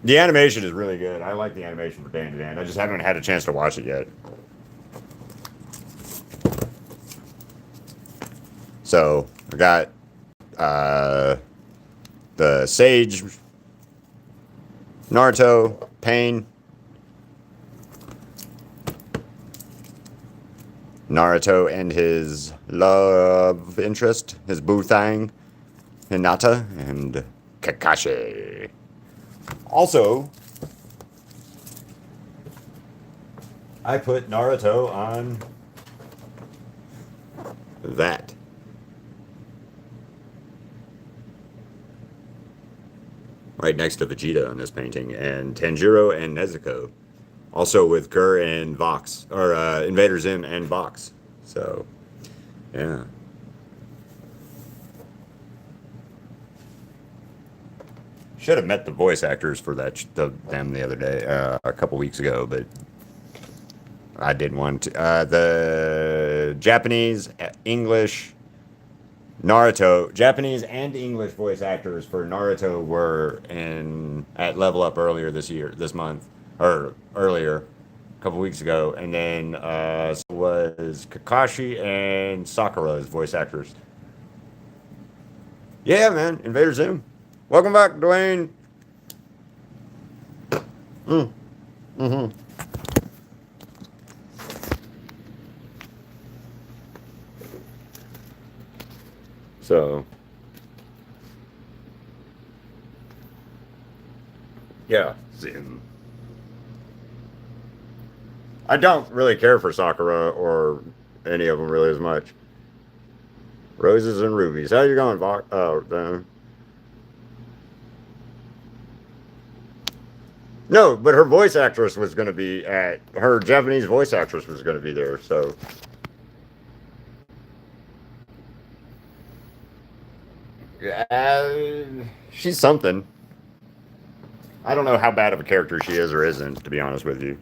The animation is really good. I like the animation for Dan to Dan. I just haven't had a chance to watch it yet. So I got the Sage, Naruto, Pain, Naruto and his love interest, his boo thing, Hinata, and Kakashi. Also, I put Naruto on that. Right next to Vegeta on this painting, and Tanjiro and Nezuko. Also with Gur and Vox, or Invader Zim and Vox. So, yeah. Should have met the voice actors for them the other day, a couple weeks ago, but I didn't want to. The Japanese, English, Japanese and English voice actors for Naruto were at Level Up earlier this month, or earlier, a couple weeks ago, and then so was Kakashi and Sakura's voice actors. Yeah, man, Invader Zim. Welcome back, Dwayne. Mm-hmm. So, yeah, Zim. I don't really care for Sakura or any of them really as much. Roses and rubies. How you going, Vox? Oh, no, but her voice actress was going to be her Japanese voice actress was going to be there. So, she's something. I don't know how bad of a character she is or isn't, to be honest with you.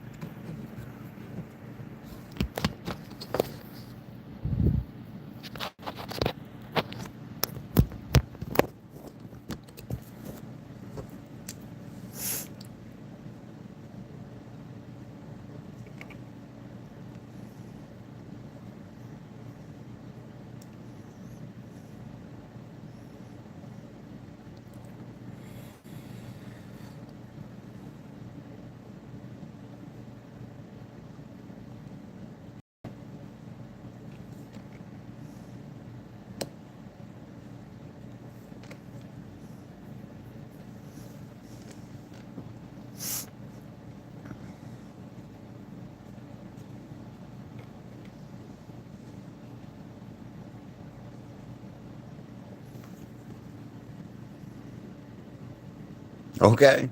Okay.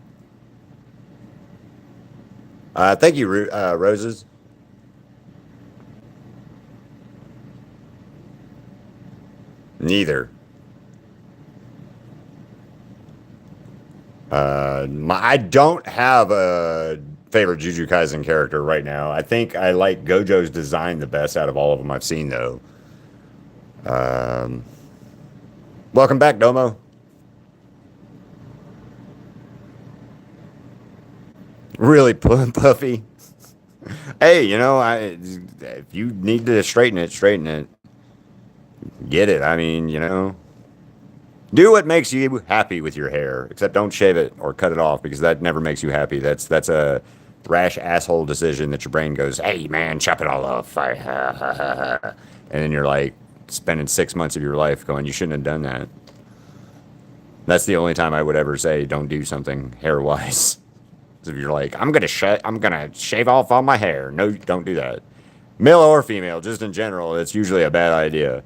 Thank you, Roses. Neither. I don't have a favorite Jujutsu Kaisen character right now. I think I like Gojo's design the best out of all of them I've seen, though. Um, Welcome back, Domo. Really puffy. Hey, if you need to straighten it, straighten it. Get it. I mean, do what makes you happy with your hair, except don't shave it or cut it off because that never makes you happy. That's a rash asshole decision that your brain goes, "Hey man, chop it all off," and then you're like spending 6 months of your life going, "You shouldn't have done that." That's the only time I would ever say don't do something hair wise. If you're like, I'm gonna shave off all my hair. No, don't do that. Male or female, just in general, it's usually a bad idea.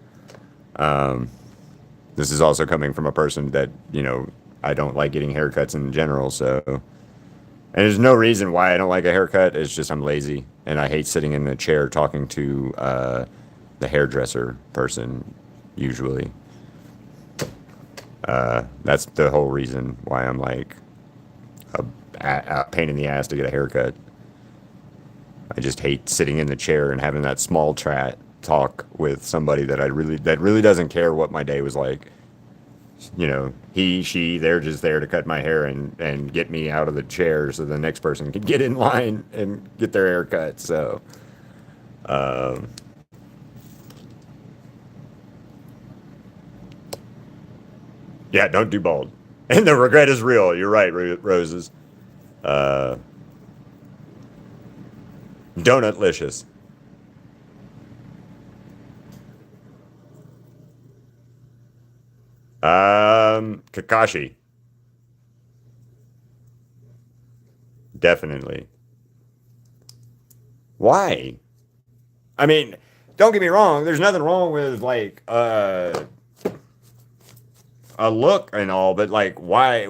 This is also coming from a person that, I don't like getting haircuts in general, so. And there's no reason why I don't like a haircut. It's just I'm lazy and I hate sitting in a chair talking to the hairdresser person, usually. That's the whole reason why I'm like a pain in the ass to get a haircut. I just hate sitting in the chair and having that small chat talk with somebody that really doesn't care what my day was like. He, she, they're just there to cut my hair and get me out of the chair so the next person can get in line and get their hair cut. So, um, yeah, don't do bald. And the regret is real. You're right, Roses. Uh, Donutlicious. Kakashi. Definitely. Why? I mean, don't get me wrong. There's nothing wrong with like a look and all, but like, why?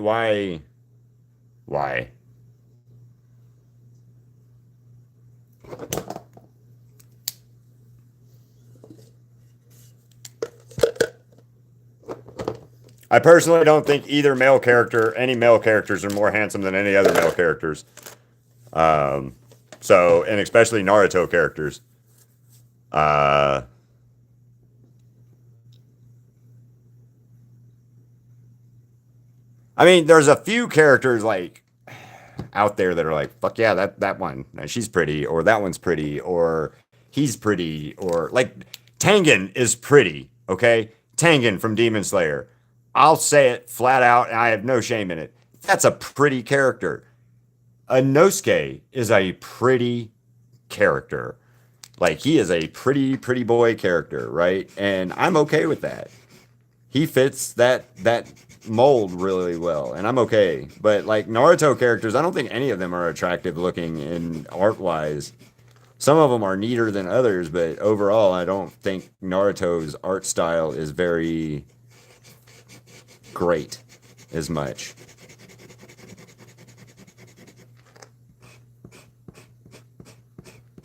I personally don't think any male characters, are more handsome than any other male characters. Um, and especially Naruto characters. Uh, I mean, there's a few characters like out there that are like, fuck yeah, that one, she's pretty, or that one's pretty, or he's pretty, or like Tengen is pretty. Okay, Tengen from Demon Slayer. I'll say it flat out, and I have no shame in it. That's a pretty character. Nosuke is a pretty character. Like he is a pretty boy character, right? And I'm okay with that. He fits that mold really well, and I'm okay. But like Naruto characters, I don't think any of them are attractive looking in art wise. Some of them are neater than others, but overall, I don't think Naruto's art style is very great as much.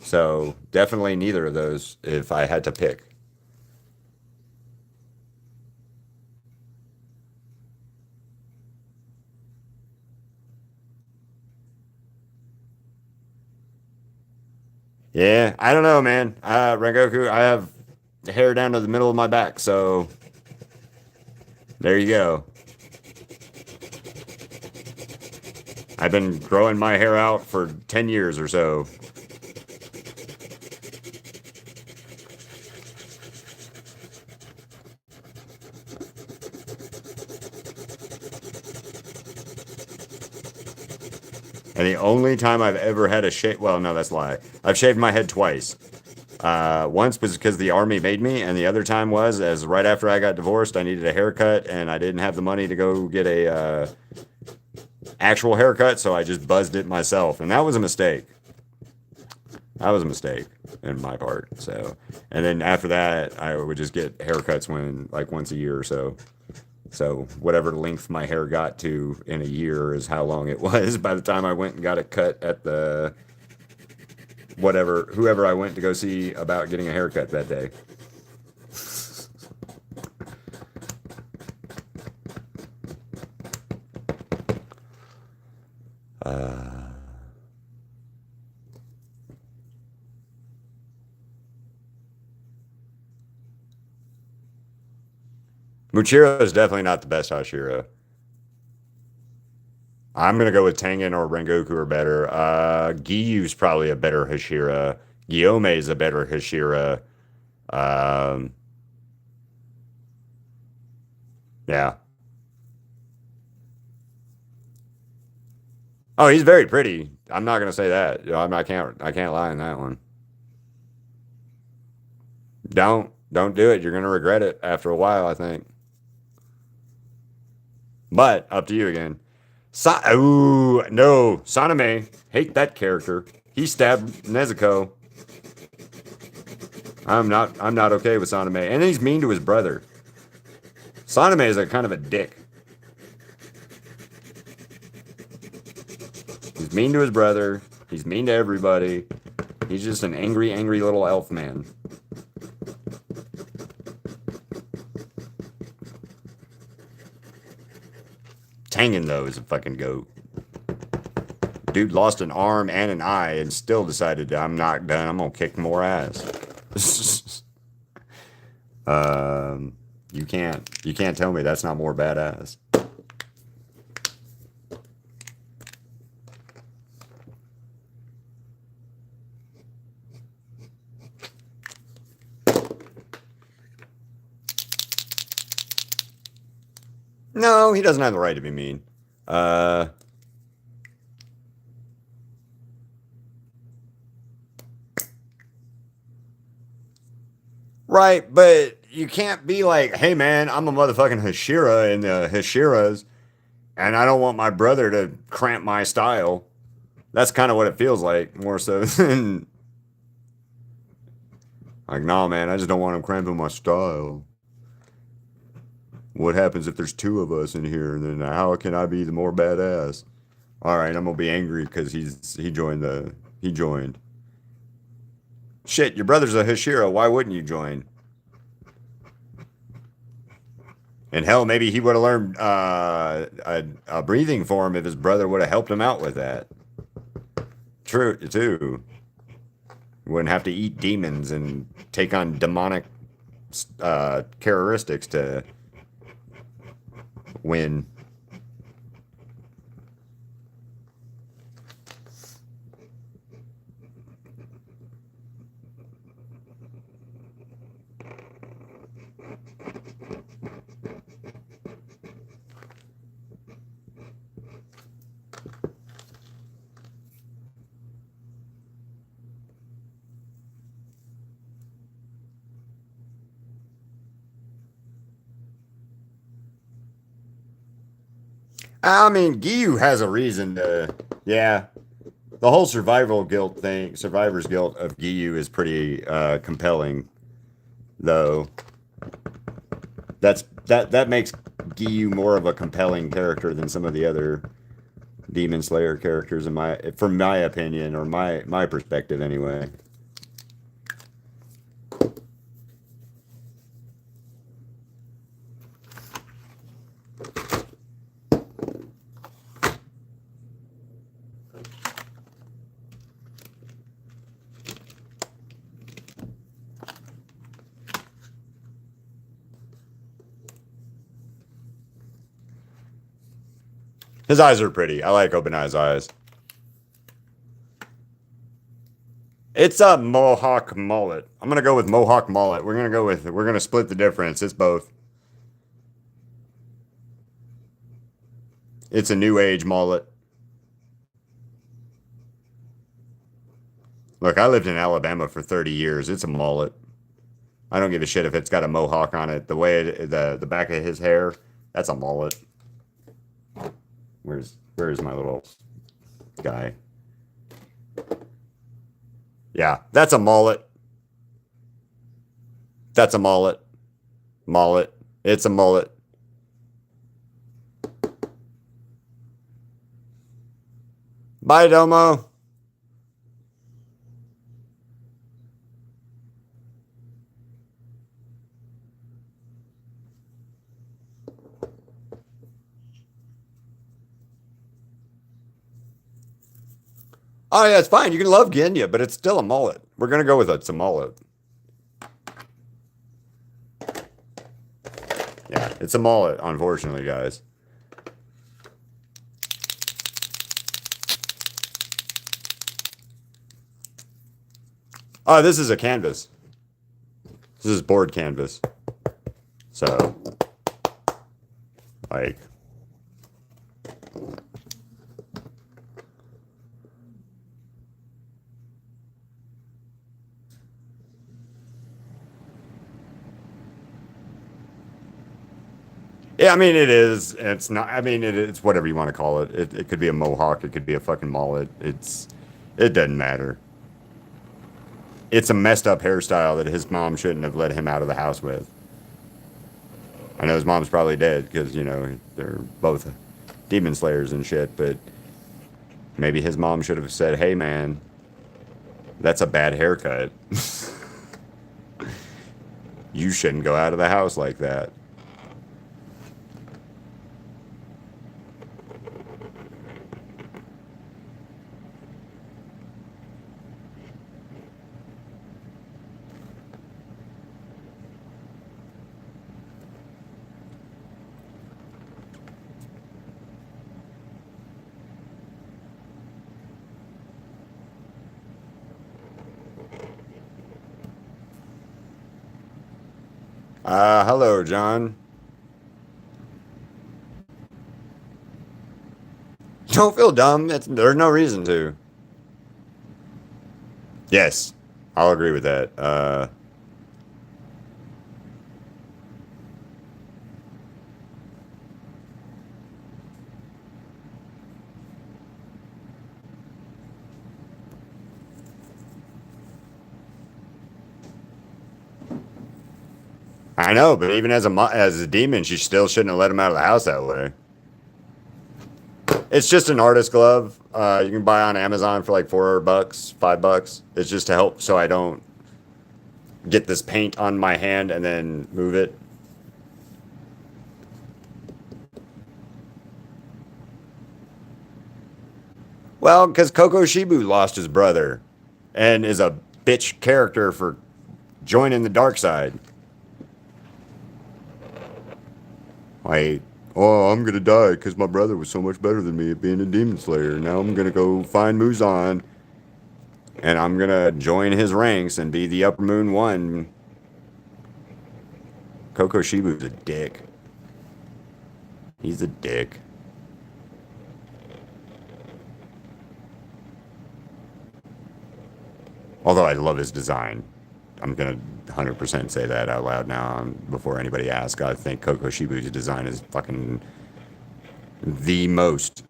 So definitely neither of those if I had to pick. Yeah, I don't know, man. Rengoku, I have hair down to the middle of my back, so there you go. I've been growing my hair out for 10 years or so. And the only time I've ever had a shave, well, no, that's a lie. I've shaved my head twice. Once was because the army made me, and the other time was as right after I got divorced, I needed a haircut, and I didn't have the money to go get a actual haircut, so I just buzzed it myself, and that was a mistake. That was a mistake in my part. So, and then after that, I would just get haircuts when like once a year or so. So whatever length my hair got to in a year is how long it was by the time I went and got it cut at the whoever I went to go see about getting a haircut that day. Uh, Muchiro is definitely not the best Hashira. I'm gonna go with Tengen or Rengoku are better. Giyu's probably a better Hashira. Guillaume is a better Hashira. Um, yeah. Oh, he's very pretty. I'm not gonna say that. I can't lie on that one. Don't do it. You're gonna regret it after a while, I think. But up to you again. Ooh, no, Saname. Hate that character. He stabbed Nezuko. I'm not okay with Saname. And then he's mean to his brother. Saname is a kind of a dick. He's mean to his brother. He's mean to everybody. He's just an angry, angry little elf man. Tangen, though, is a fucking goat. Dude lost an arm and an eye and still decided I'm not done. I'm gonna kick more ass. You can't tell me that's not more badass. No, he doesn't have the right to be mean. Right, but you can't be like, hey man, I'm a motherfucking Hashira in the Hashiras, and I don't want my brother to cramp my style. That's kind of what it feels like, more so than like, nah, man, I just don't want him cramping my style. What happens if there's two of us in here? Then how can I be the more badass? All right, I'm gonna be angry because he joined. Shit, your brother's a Hashira. Why wouldn't you join? And hell, maybe he would have learned a breathing form if his brother would have helped him out with that. True, too. Wouldn't have to eat demons and take on demonic characteristics to win. I mean, Giyu has a reason to. Yeah, the whole survivor's guilt of Giyu is pretty compelling, though. That makes Giyu more of a compelling character than some of the other Demon Slayer characters, from my opinion or my perspective, anyway. His eyes are pretty. I like Open Eye's eyes. It's a Mohawk mullet. I'm gonna go with Mohawk mullet. We're gonna split the difference. It's both. It's a new age mullet. Look, I lived in Alabama for 30 years. It's a mullet. I don't give a shit if it's got a mohawk on it. The back of his hair, that's a mullet. Where's my little guy? Yeah, that's a mullet. That's a mullet. Mullet. It's a mullet. Bye, Domo. Oh yeah, it's fine. You can love Genya, but it's still a mullet. We're gonna go with it's a mullet. Yeah, it's a mullet, unfortunately, guys. Oh, this is a canvas. This is board canvas. So, like, Yeah, I mean it is. It's not. I mean it's whatever you want to call it. It could be a mohawk. It could be a fucking mullet. It doesn't matter. It's a messed up hairstyle that his mom shouldn't have let him out of the house with. I know his mom's probably dead because they're both demon slayers and shit. But maybe his mom should have said, "Hey man, that's a bad haircut. You shouldn't go out of the house like that." Hello, John. Don't feel dumb. There's no reason to. Yes, I'll agree with that. I know, but even as a demon, she still shouldn't have let him out of the house that way. It's just an artist glove. You can buy on Amazon for like $4, $5. It's just to help so I don't get this paint on my hand and then move it. Well, because Koko Shibu lost his brother and is a bitch character for joining the dark side. Like, oh, I'm gonna die because my brother was so much better than me at being a demon slayer. Now I'm gonna go find Muzan and I'm gonna join his ranks and be the Upper Moon One. Koko Shibu's a dick. He's a dick. Although I love his design. I'm gonna 100% say that out loud now before anybody asks. I think Koko Shibu's design is fucking the most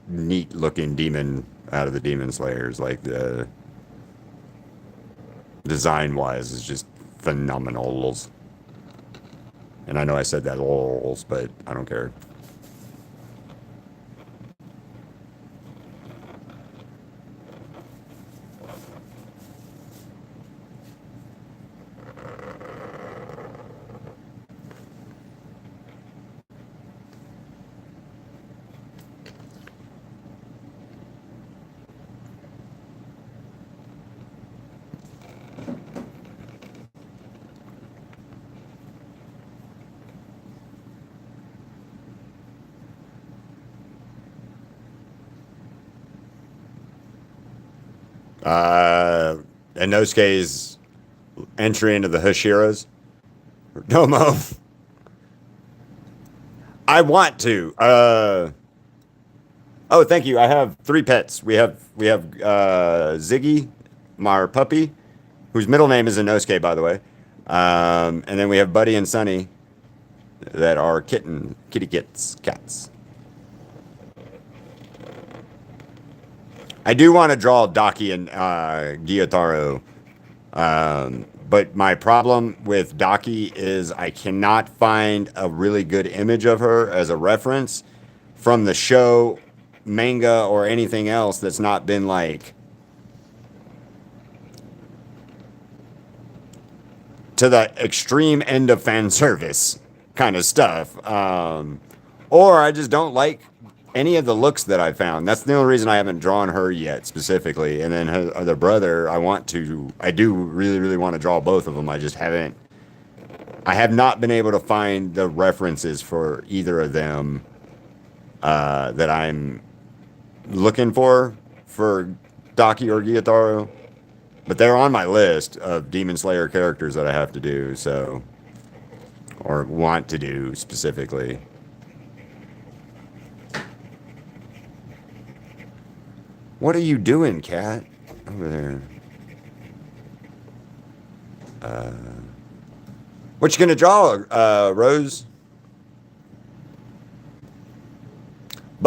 neat looking demon out of the demon slayers. Like the design wise is just phenomenal. And I know I said that lols, but I don't care. Uh, Inosuke's entry into the Hashiras. Domo. I want to. Oh, thank you. I have three pets. We have Ziggy, my puppy, whose middle name is Inosuke, by the way. And then we have Buddy and Sunny that are kitty cats. I do want to draw Daki and Gyotaro. But my problem with Daki is I cannot find a really good image of her as a reference from the show, manga, or anything else that's not been like to the extreme end of fan service kind of stuff. Or I just don't like any of the looks that I found. That's the only reason I haven't drawn her yet specifically. And then her other brother, I do really, really want to draw both of them. I have not been able to find the references for either of them that I'm looking for Daki or Gyotaro. But they're on my list of Demon Slayer characters that I have to do, so, or want to do specifically. What are you doing, cat? Over there. What you gonna draw, Rose?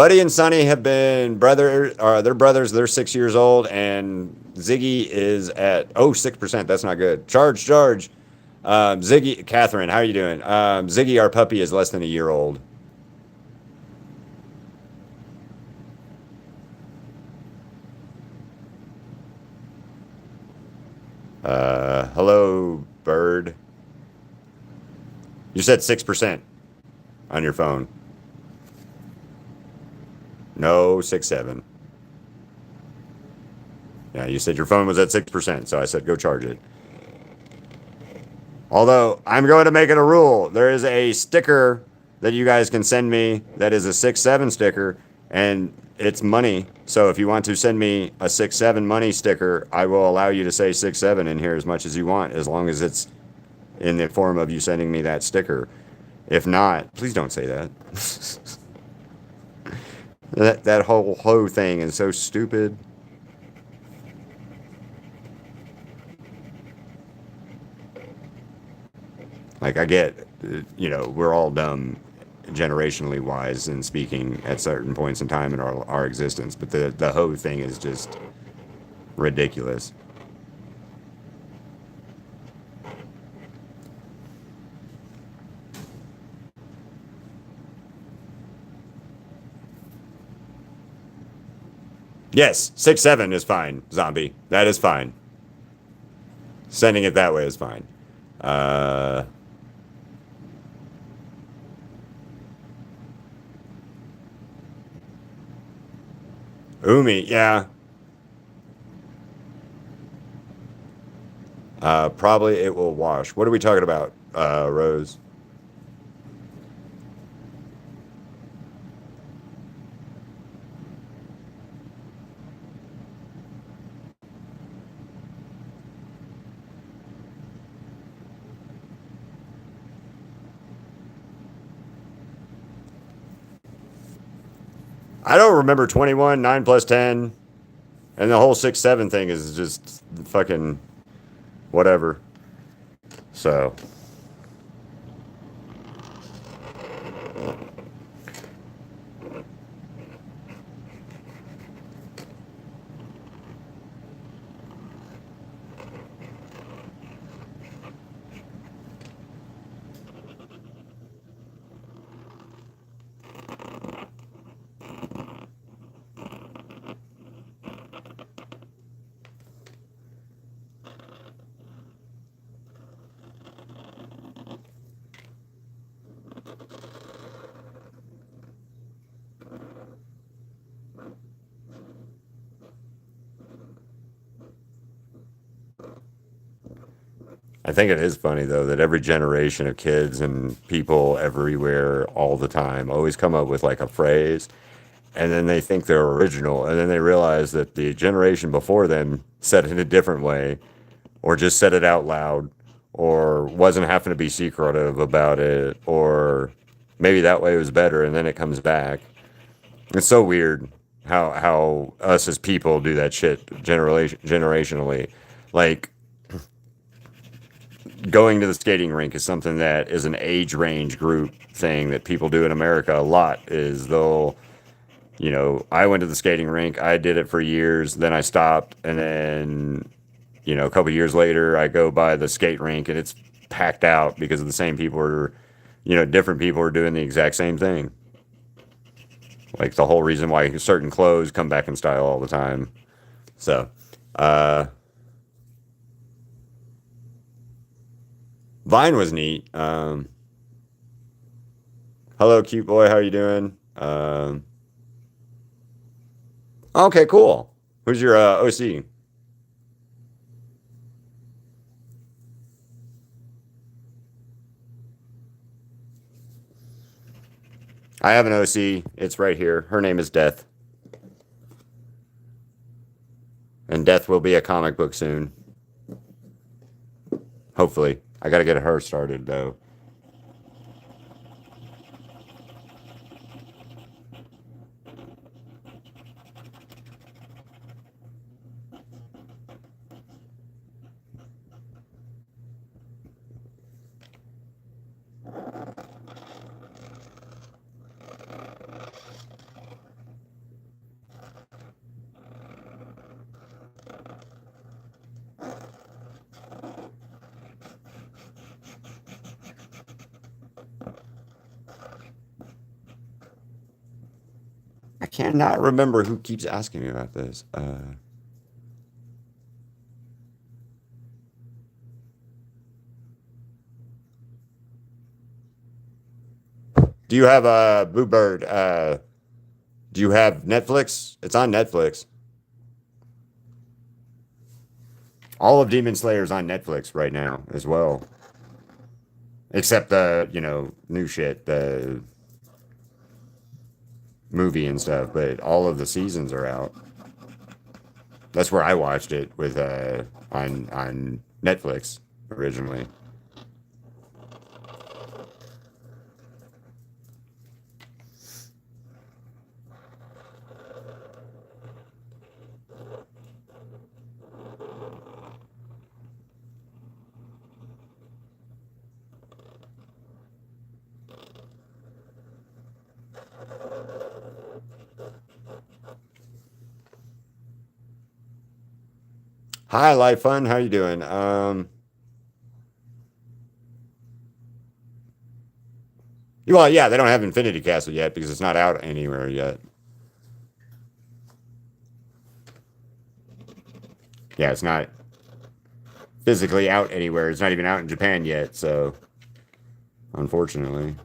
Buddy and Sonny have been brother. They're brothers. They're 6 years old, and Ziggy is at 6%. That's not good. Charge. Ziggy, Catherine, how are you doing? Ziggy, our puppy, is less than a year old. Hello, bird. You said 6% on your phone. No, 6.7. Yeah, you said your phone was at 6%, so I said go charge it. Although I'm going to make it a rule. There is a sticker that you guys can send me that is a 6.7 sticker, and it's money. So if you want to send me a 6.7 money sticker, I will allow you to say 6.7 in here as much as you want, as long as it's in the form of you sending me that sticker. If not, please don't say that. that whole ho thing is so stupid. Like I get, we're all dumb, generationally wise in speaking at certain points in time in our existence, but the hoe thing is just ridiculous. Yes, 6.7 is fine, zombie. That is fine. Sending it that way is fine. Uh, Umi, yeah. Probably it will wash. What are we talking about, Rose? I don't remember 21, 9 plus 10, and the whole 6.7 thing is just fucking whatever. So, I think it is funny though that every generation of kids and people everywhere all the time always come up with like a phrase and then they think they're original and then they realize that the generation before them said it in a different way or just said it out loud or wasn't having to be secretive about it or maybe that way was better and then it comes back. It's so weird how us as people do that shit generationally. Like going to the skating rink is something that is an age range group thing that people do in America a lot is they'll I went to the skating rink, I did it for years, then I stopped and then a couple years later I go by the skate rink and it's packed out because of the same people are different people are doing the exact same thing. Like the whole reason why certain clothes come back in style all the time. So, uh Vine was neat. Hello, cute boy. How you doing? Okay, cool. Who's your OC? I have an OC. It's right here. Her name is Death, and Death will be a comic book soon. Hopefully, I got to get her started though. I cannot remember who keeps asking me about this. Do you have a Boo Bird? Do you have Netflix? It's on Netflix. All of Demon Slayer's on Netflix right now as well, except the new shit, the movie and stuff. But all of the seasons are out. That's where I watched it with on Netflix originally. Hi, Life Fun. How you doing? Well, yeah, they don't have Infinity Castle yet because it's not out anywhere yet. Yeah, it's not physically out anywhere. It's not even out in Japan yet, so unfortunately.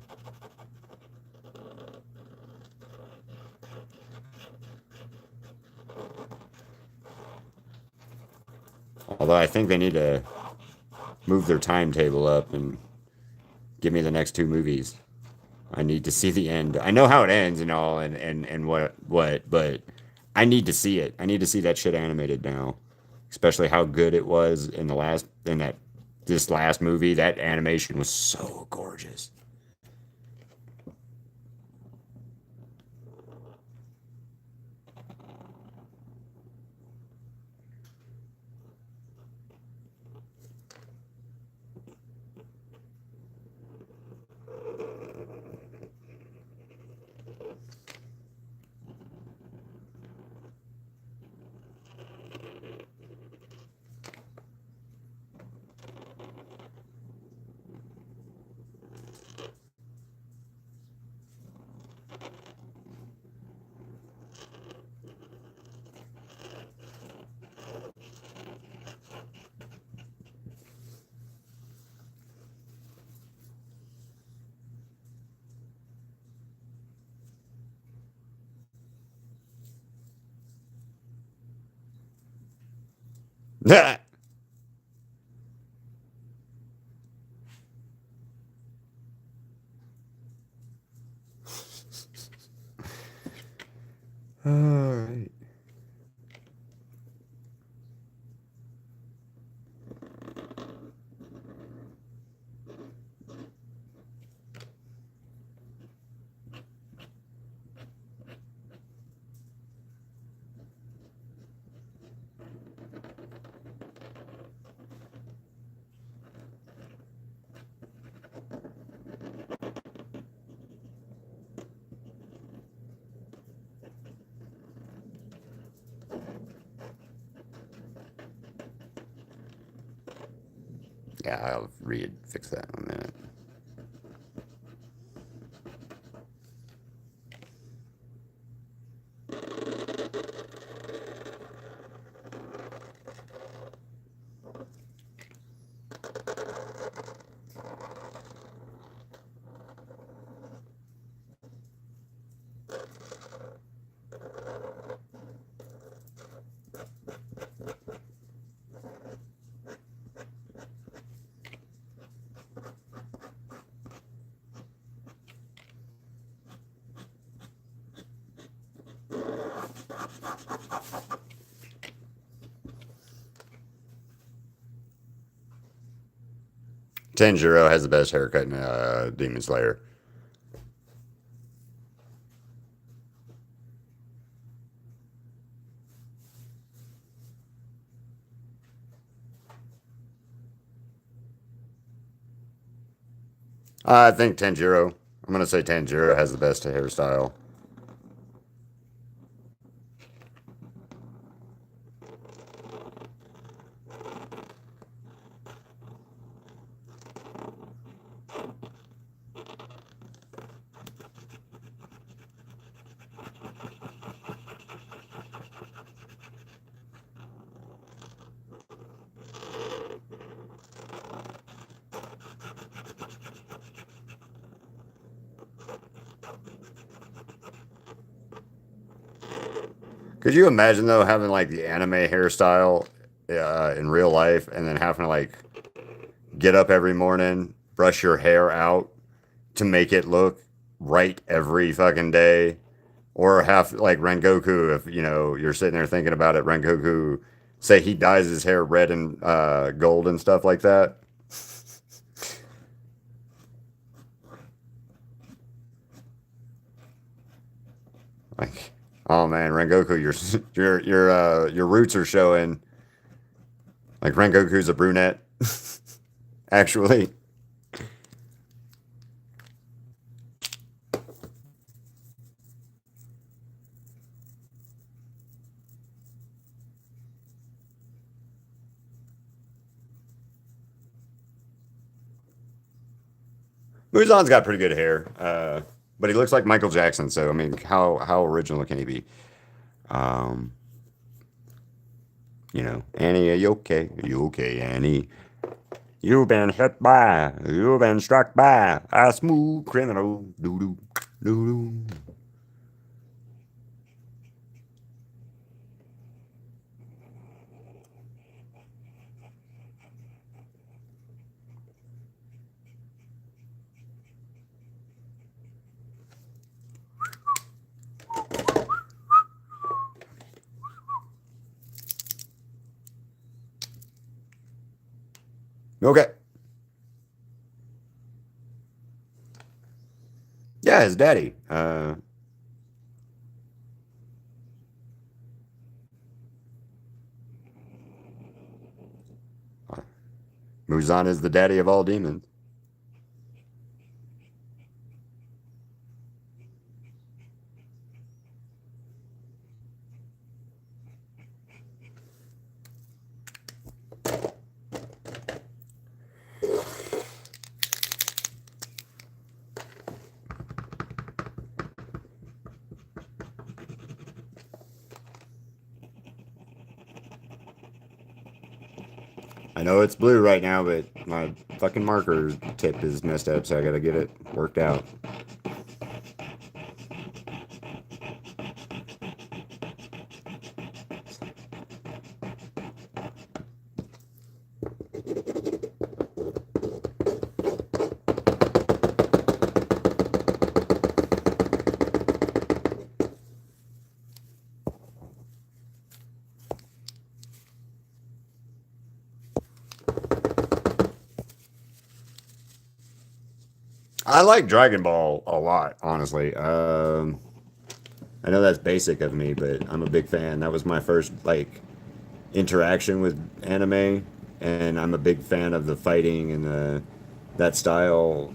Although I think they need to move their timetable up and give me the next two movies. I need to see the end. I know how it ends and all and what, but I need to see it. I need to see that shit animated now. Especially how good it was in that this last movie. That animation was so gorgeous. All right. Yeah, I'll fix that in a minute. Tanjiro has the best haircut in Demon Slayer. I think Tanjiro. I'm gonna say Tanjiro has the best hairstyle. Could you imagine though having like the anime hairstyle in real life, and then having to like get up every morning, brush your hair out to make it look right every fucking day, or have like Rengoku, if you know you're sitting there thinking about it, Rengoku say he dyes his hair red and gold and stuff like that. Like, oh man, Rengoku, your roots are showing. Like Rengoku's a brunette, actually. Muzan's got pretty good hair, but he looks like Michael Jackson. So I mean, how original can he be? Um, Annie, are you okay? Are you okay, Annie? You've been hit by, you've been struck by a smooth criminal. Doo doo doo doo. Okay. Yeah, his daddy. Muzan is the daddy of all demons. I know it's blue right now, but my fucking marker tip is messed up, so I gotta get it worked out. I like Dragon Ball a lot, honestly. I know that's basic of me, but I'm a big fan. That was my first like interaction with anime, and I'm a big fan of the fighting and the that style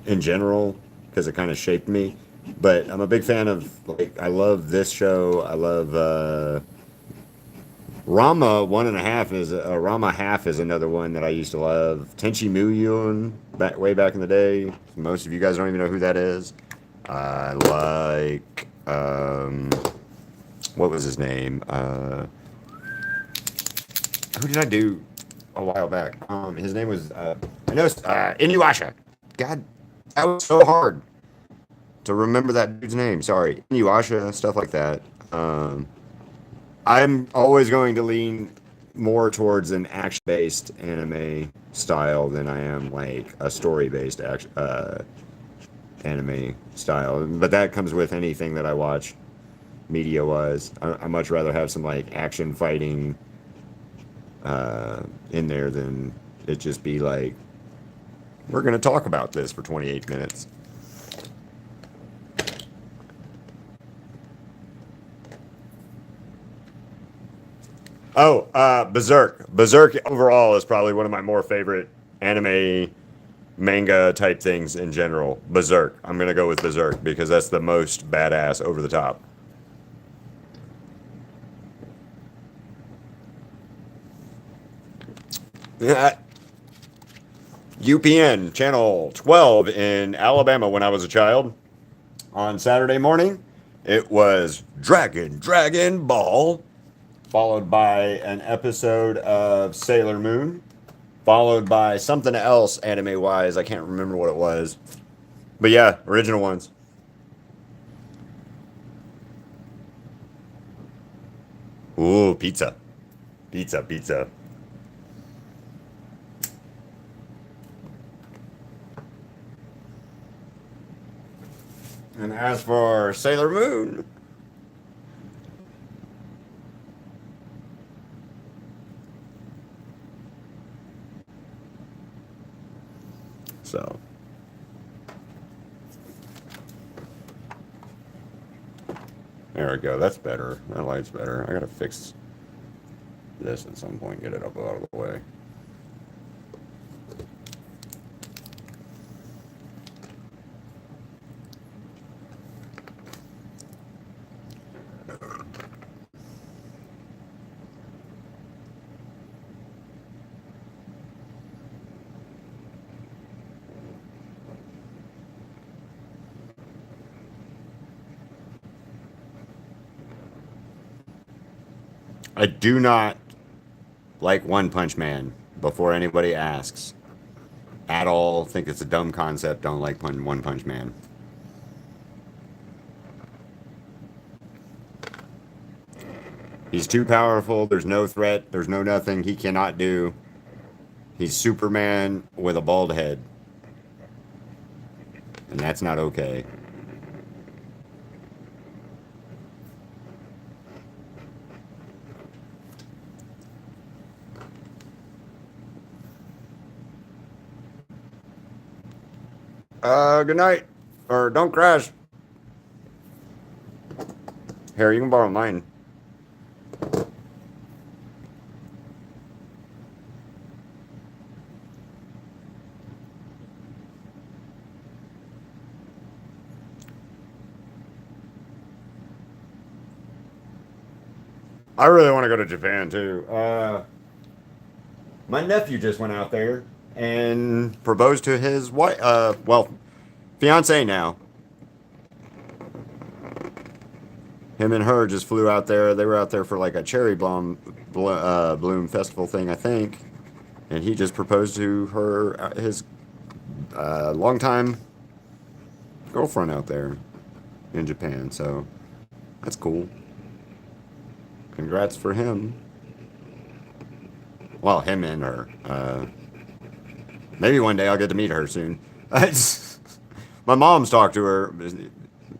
in general because it kind of shaped me. But I'm a big fan of like I love this show. I love Rama one and a half is Rama half is another one that I used to love. Tenchi Muyon back way back in the day. Most of you guys don't even know who that is. I like what was his name? Who did I do a while back? His name was I know Inuyasha. God, that was so hard to remember that dude's name. Sorry, Inuyasha, stuff like that. I'm always going to lean more towards an action-based anime style than I am like a story-based anime style. But that comes with anything that I watch media-wise. I much rather have some like action fighting in there than it just be like we're going to talk about this for 28 minutes. Oh, Berserk. Berserk overall is probably one of my more favorite anime manga type things in general. Berserk. I'm gonna go with Berserk because that's the most badass, over the top. Yeah, UPN channel 12 in Alabama when I was a child. On Saturday morning, it was Dragon Ball, followed by an episode of Sailor Moon, followed by something else anime wise. I can't remember what it was. But yeah, original ones. Ooh, pizza. Pizza, pizza. And as for Sailor Moon, so there we go. That's better. That light's better. I gotta fix this at some point. Get it up out of the way. I do not like One Punch Man. Before anybody asks, at all, think it's a dumb concept. Don't like One Punch Man. He's too powerful. There's no threat. There's no nothing he cannot do. He's Superman with a bald head. And that's not okay. Good night. Or don't crash. Here, you can borrow mine. I really want to go to Japan too. My nephew just went out there and proposed to his wife. Well, fiance now. Him and her just flew out there. They were out there for like a cherry bloom festival thing, I think. And he just proposed to her, his longtime girlfriend out there in Japan. So that's cool. Congrats for him. Well, him and her. Maybe one day I'll get to meet her soon. My mom's talked to her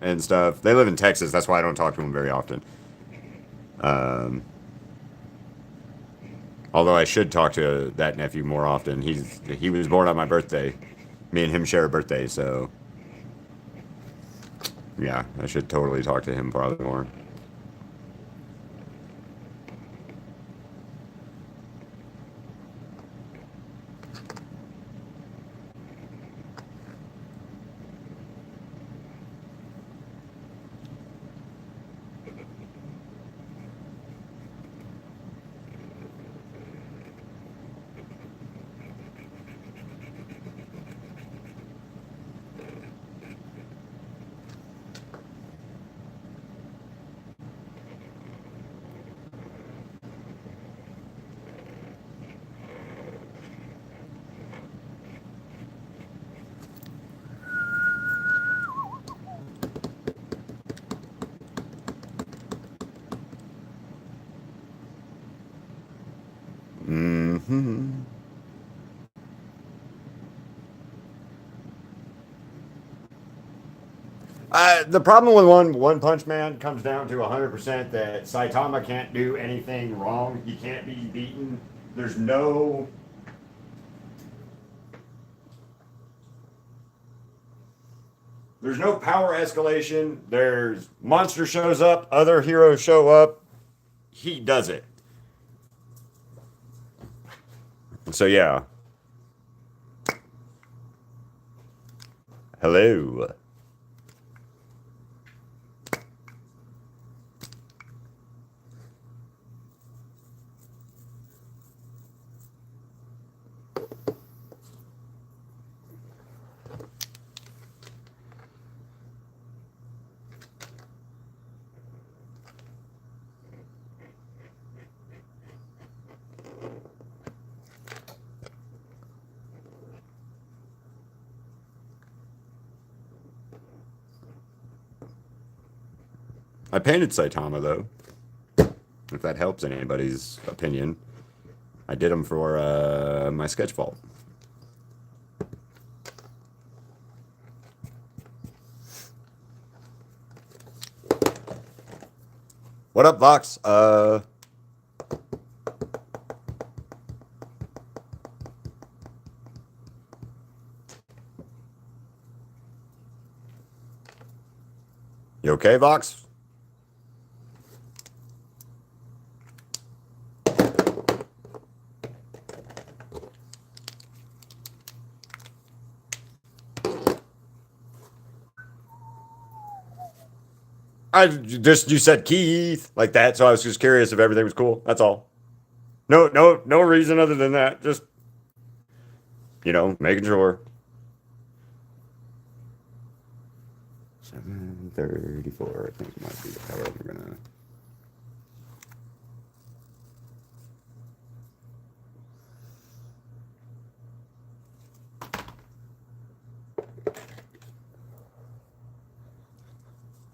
and stuff. They live in Texas. That's why I don't talk to them very often. Um, Although I should talk to that nephew more often. He was born on my birthday. Me and him share a birthday, so yeah, I should totally talk to him probably more. Hmm. The problem with One Punch Man comes down to 100% that Saitama can't do anything wrong. He can't be beaten. There's no there's no power escalation. There's monster shows up, other heroes show up. He does it. So yeah. Hello. I painted Saitama though. If that helps anybody's opinion. I did them for my sketch vault. What up, Vox? You okay, Vox? You said Keith like that, so I was just curious if everything was cool. That's all. No reason other than that. Just making sure. 7:34, I think might be the power we're gonna.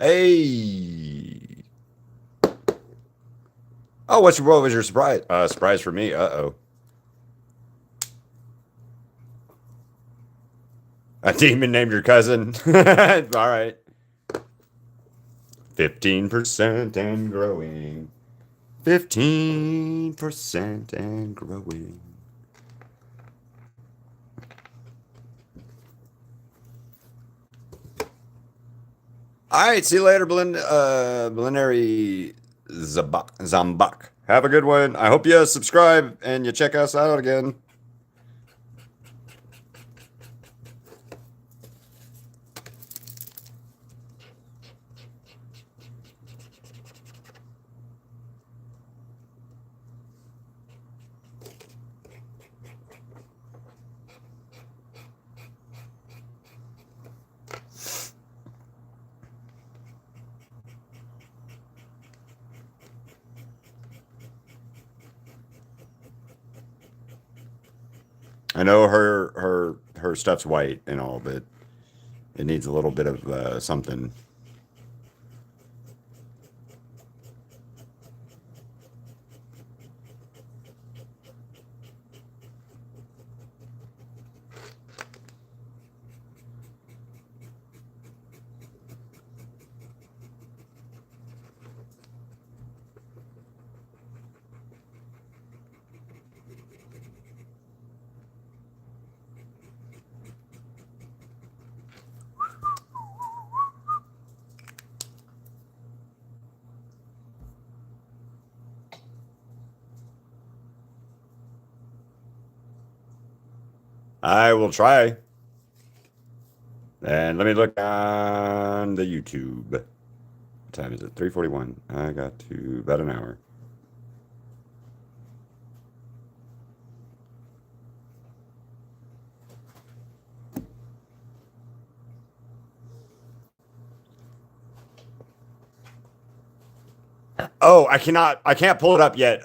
Hey. Oh, what was your surprise? Surprise for me. Uh-oh. A demon named your cousin. All right. 15% and growing. 15% and growing. All right, see you later, Belinary Zambak. Have a good one. I hope you subscribe and you check us out again. I know her stuff's white and all, but it needs a little bit of something. I will try. And let me look on the YouTube. What time is it? 3:41. I got to about an hour. Oh, I can't pull it up yet.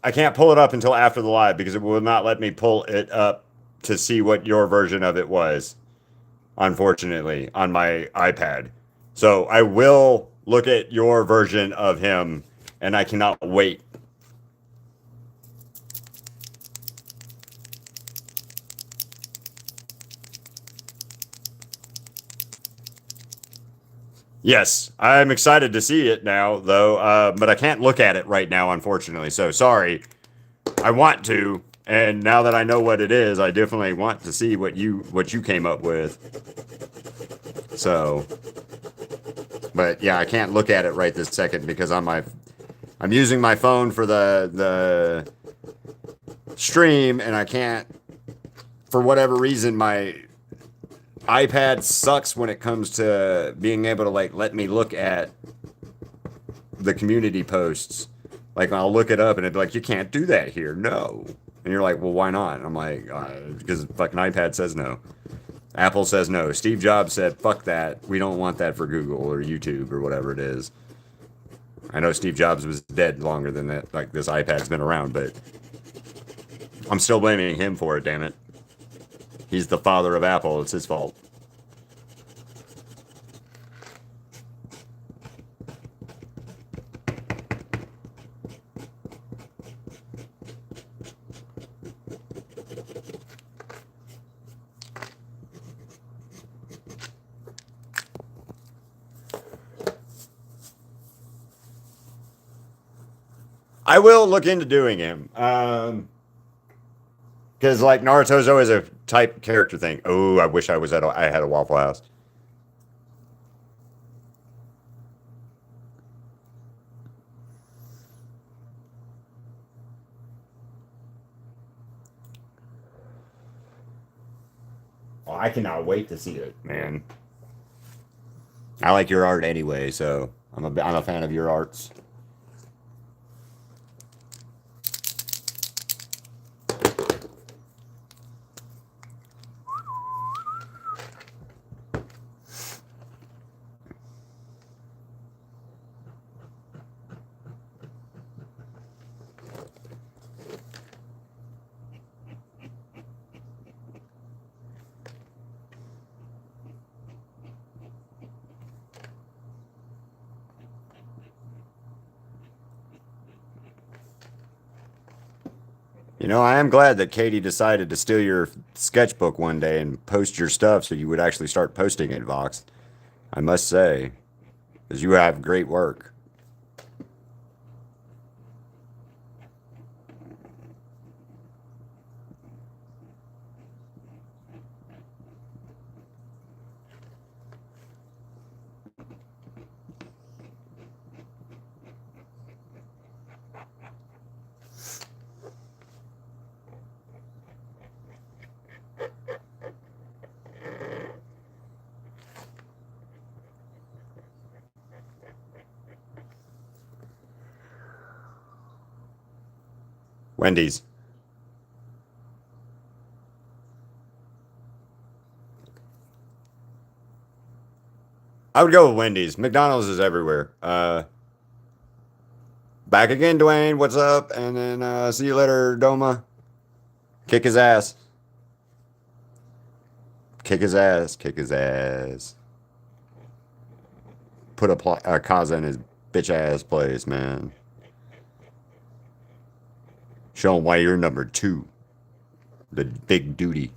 I can't pull it up until after the live because it will not let me pull it up to see what your version of it was, unfortunately, on my iPad. So I will look at your version of him, and I cannot wait. Yes, I'm excited to see it now, though, but I can't look at it right now, unfortunately. So sorry. I want to, and now that I know what it is, I definitely want to see what you came up with. So, but yeah, I can't look at it right this second because I'm using my phone for the stream, and I can't, for whatever reason, my iPad sucks when it comes to being able to let me look at the community posts. Like I'll look it up and it'd be like, you can't do that here. No. And you're like, well, why not? And I'm like, because fucking iPad says no. Apple says no. Steve Jobs said, fuck that. We don't want that for Google or YouTube or whatever it is. I know Steve Jobs was dead longer than that. Like this iPad's been around, but I'm still blaming him for it, damn it. He's the father of Apple. It's his fault. I will look into doing him. Because like Naruto's always a type character thing. Oh, I wish I had a Waffle House. Oh, I cannot wait to see it, man. I like your art anyway, so I'm a fan of your arts. You know, I am glad that Katie decided to steal your sketchbook one day and post your stuff so you would actually start posting it, Vox. I must say, because you have great work. Wendy's. I would go with Wendy's. McDonald's is everywhere. Back again, Dwayne. What's up? And then see you later, Doma. Kick his ass. Kick his ass. Kick his ass. Put a Kaza in his bitch ass place, man. Show him why you're number two. The big duty.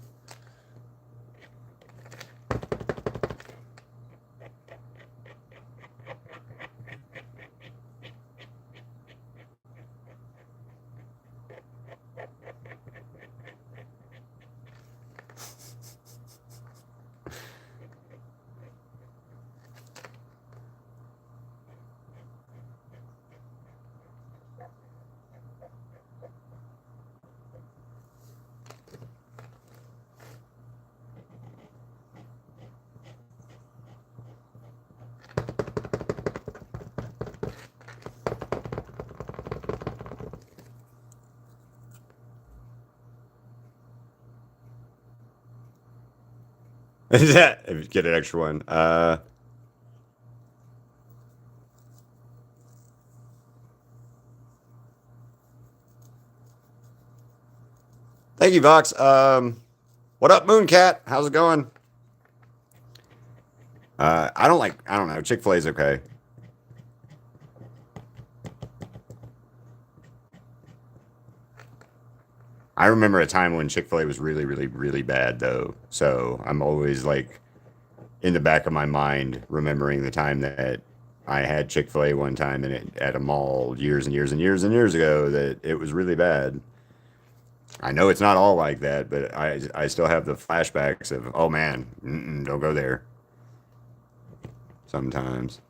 Get an extra one. Thank you, Vox. What up, Mooncat? How's it going? I don't know. Chick-fil-A is okay. I remember a time when Chick-fil-A was really, really, really bad, though. So I'm always like in the back of my mind remembering the time that I had Chick-fil-A one time at a mall years and years and years and years ago that it was really bad. I know it's not all like that, but I still have the flashbacks of, oh man, don't go there sometimes.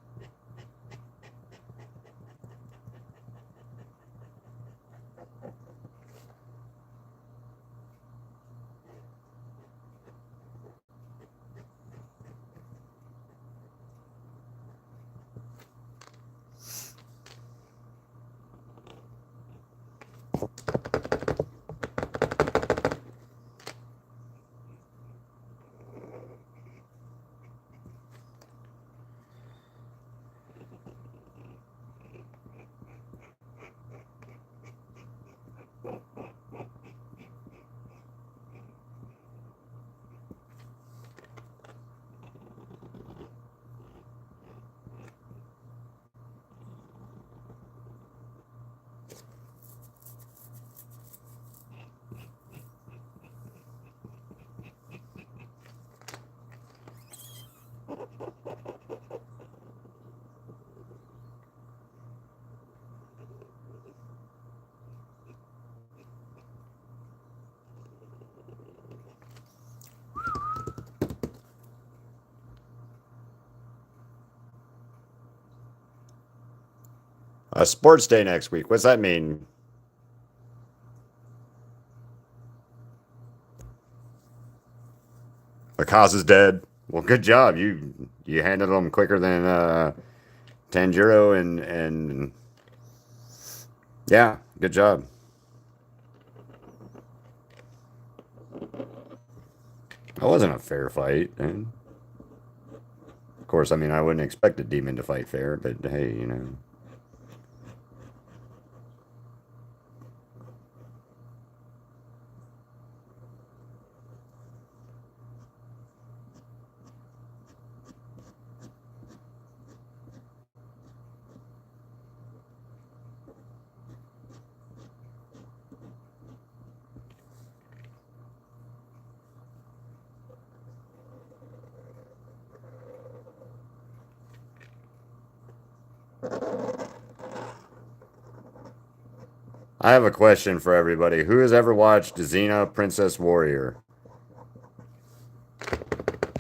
A sports day next week. What's that mean? The cause is dead. Well, good job. You handled them quicker than Tanjiro and yeah, good job. That wasn't a fair fight. And of course, I mean, I wouldn't expect a demon to fight fair, but hey, you know. I have a question for everybody. Who has ever watched Xena Princess Warrior?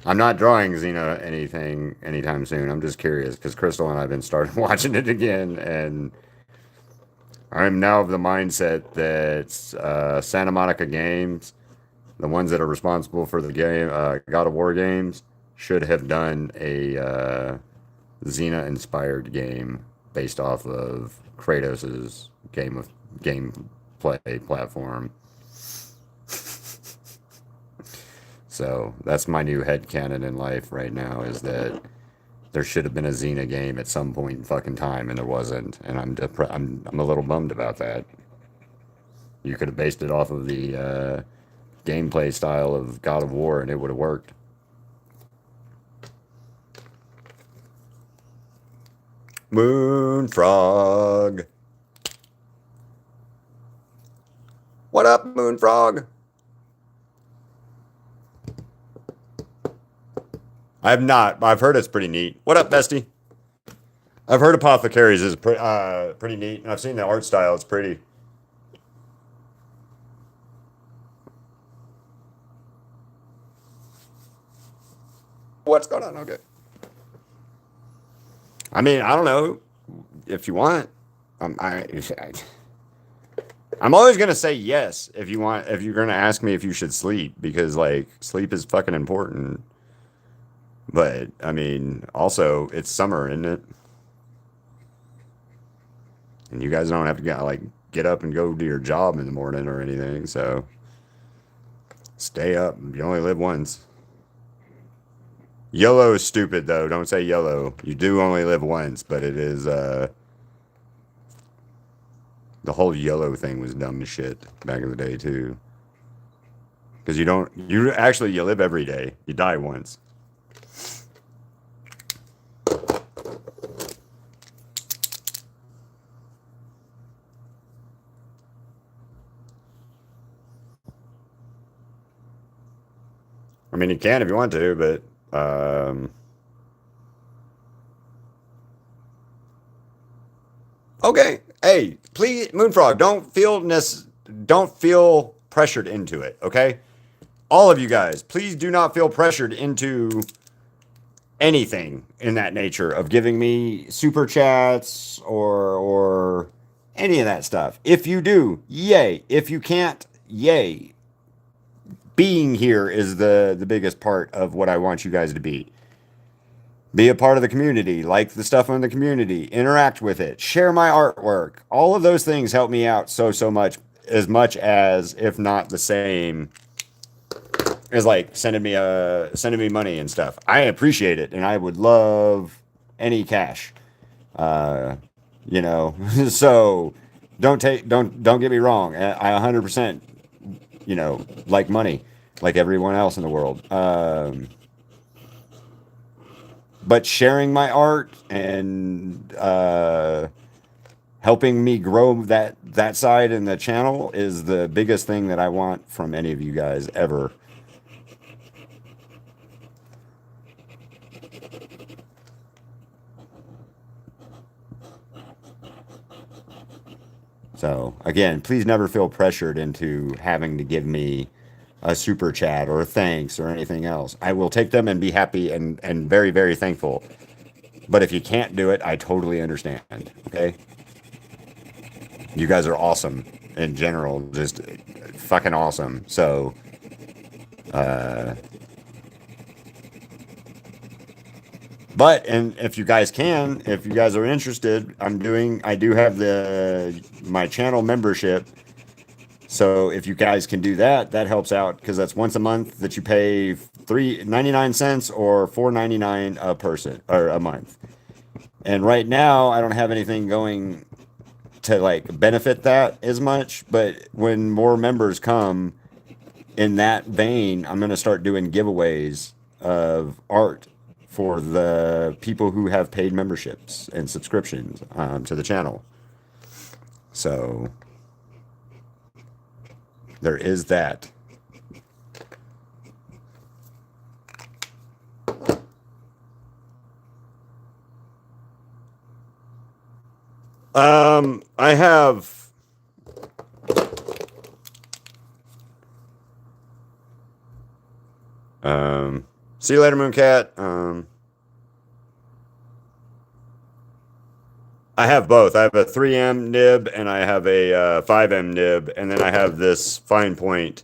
I'm not drawing Xena anything anytime soon. I'm just curious because Crystal and I have been started watching it again, and I'm now of the mindset that Santa Monica Games, the ones that are responsible for the game, God of War games, should have done a Xena inspired game based off of Kratos's gameplay platform. So that's my new headcanon in life right now, is that there should have been a Xena game at some point in fucking time, and there wasn't, and I'm a little bummed about that. You could have based it off of the gameplay style of God of War, and it would have worked. Moonfrog. What up, Moonfrog? I have not, but I've heard it's pretty neat. What up, bestie? I've heard Apothecaries is pretty neat, and I've seen the art style. It's pretty. What's going on? Okay. I mean, I don't know if you want. I'm always gonna say yes if you want. If you're gonna ask me if you should sleep, because like sleep is fucking important. But I mean, also it's summer, isn't it? And you guys don't have to get up and go do your job in the morning or anything. So stay up. You only live once. YOLO is stupid though. Don't say YOLO. You do only live once, but it is the whole YOLO thing was dumb as shit back in the day too. Because you live every day. You die once. I mean, you can if you want to, but okay. Hey, please, Moonfrog, don't feel pressured into it. Okay, all of you guys, please do not feel pressured into anything in that nature of giving me super chats or any of that stuff. If you do, yay. If you can't, yay. Being here is the biggest part of what I want you guys to be. Be a part of the community, like the stuff in the community, interact with it, share my artwork. All of those things help me out so much as, if not the same, as like sending me money and stuff. I appreciate it, and I would love any cash. Uh, you know, so don't get me wrong. I 100%, like money, like everyone else in the world. But sharing my art and helping me grow that side in the channel is the biggest thing that I want from any of you guys ever. So again, please never feel pressured into having to give me a super chat or a thanks or anything else. I will take them and be happy and very, very thankful. But if you can't do it, I totally understand. Okay? You guys are awesome in general, just fucking awesome. So, uh, and if you guys can, if you guys are interested, I do have my channel membership. So if you guys can do that, that helps out because that's once a month that you pay 3.99 or 4.99 a person or a month. And right now, I don't have anything going to like benefit that as much. But when more members come in that vein, I'm going to start doing giveaways of art for the people who have paid memberships and subscriptions to the channel. So there is that. I have. See you later, Mooncat. I have both. I have a 3M nib and I have a 5M nib, and then I have this fine point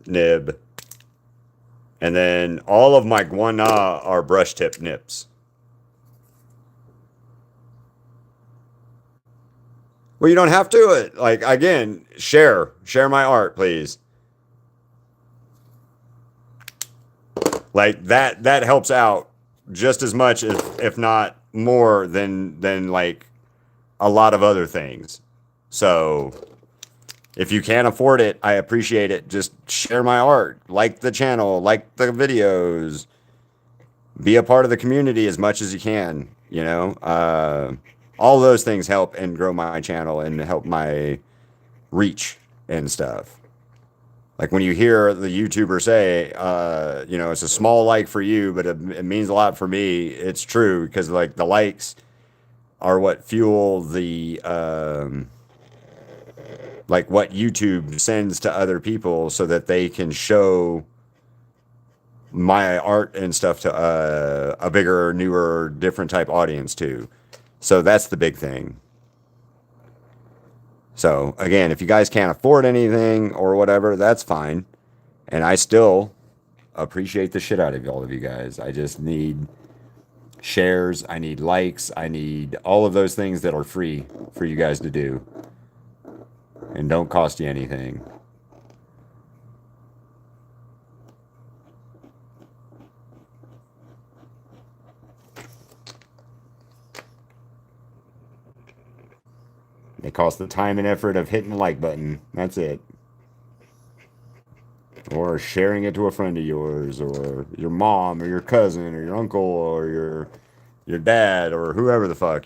nib, and then all of my guana are brush tip nibs. Well, you don't have to. Like again, share my art, please. Like that helps out just as much, if not more than like a lot of other things. So if you can't afford it, I appreciate it. Just share my art, like the channel, like the videos, be a part of the community as much as you can. All those things help and grow my channel and help my reach and stuff. Like when you hear the YouTuber say, it's a small like for you, but it means a lot for me. It's true because like the likes are what fuel the like what YouTube sends to other people so that they can show my art and stuff to a bigger, newer, different type audience too. So that's the big thing. So again, if you guys can't afford anything or whatever, that's fine. And I still appreciate the shit out of all of you guys. I just need shares, I need likes, I need all of those things that are free for you guys to do and don't cost you anything. It costs the time and effort of hitting the like button. That's it. Or sharing it to a friend of yours, or your mom, or your cousin, or your uncle, or your dad, or whoever the fuck.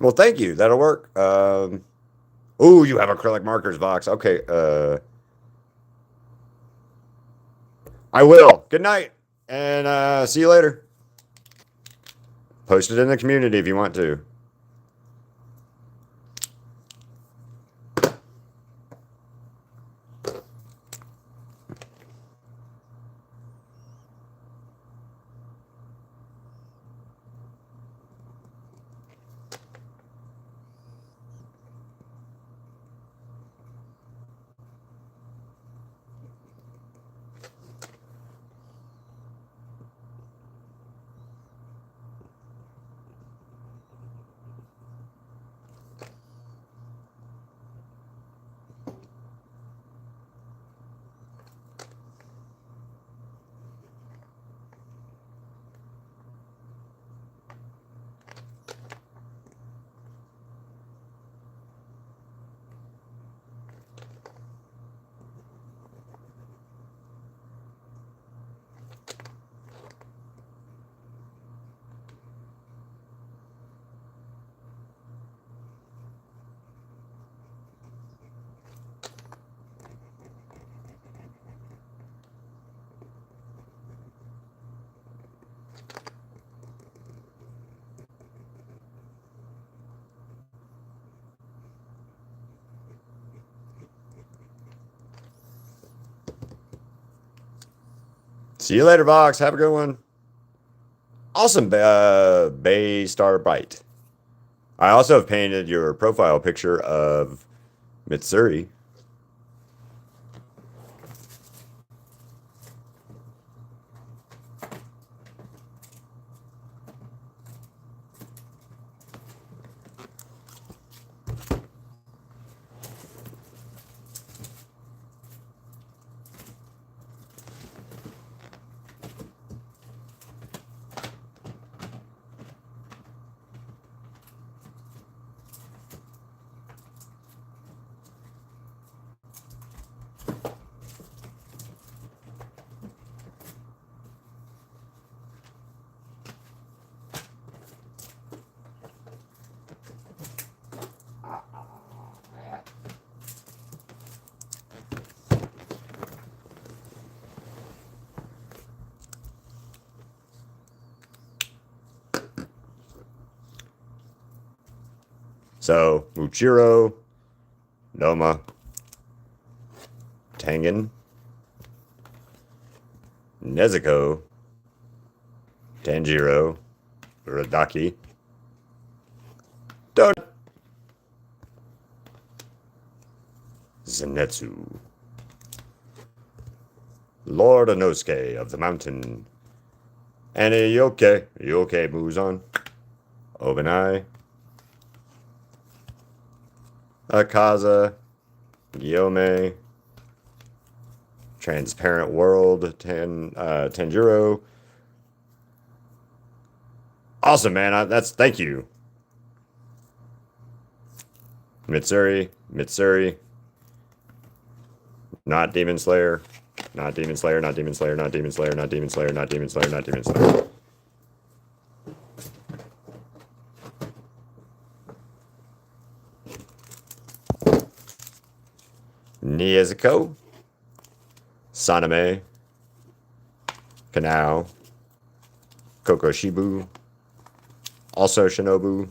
Well, thank you. That'll work. Oh, you have acrylic markers, Vox. Okay. I will. Good night, and see you later. Post it in the community if you want to. See you later, Vox. Have a good one. Awesome, Bay Star Bite. I also have painted your profile picture of Mitsuri. So, Muchiro, Noma, Tengen, Nezuko, Tanjiro, Uradaki, Don, Zenitsu, Lord Inosuke of the Mountain, and Yoke Muzan, Obanai, Akaza, Gyome, Transparent World, Tanjiro. Awesome, man. Thank you. Mitsuri. Not Demon Slayer. Not Demon Slayer, not Demon Slayer, not Demon Slayer, not Demon Slayer, not Demon Slayer, not Demon Slayer. Nezuko, Saname, Kanao, Kokoshibu, also Shinobu,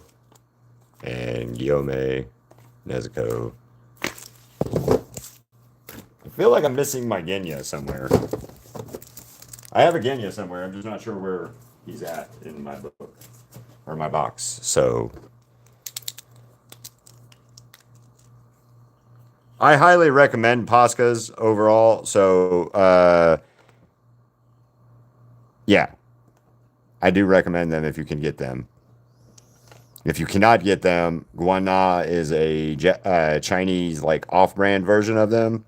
and Gyome, Nezuko. I feel like I'm missing my Genya somewhere. I have a Genya somewhere. I'm just not sure where he's at in my book or my box. So I highly recommend Poscas overall. So yeah, I do recommend them if you can get them. If you cannot get them, Guana is a Chinese like off-brand version of them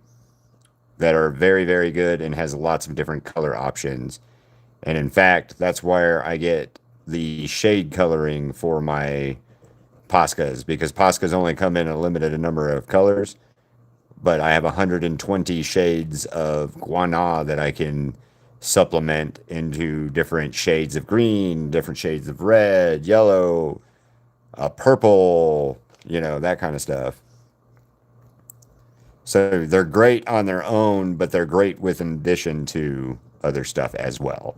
that are very, very good and has lots of different color options. And in fact, that's where I get the shade coloring for my Poscas, because Poscas only come in a limited number of colors. But I have 120 shades of Guana that I can supplement into different shades of green, different shades of red, yellow, purple, that kind of stuff. So they're great on their own, but they're great with in addition to other stuff as well.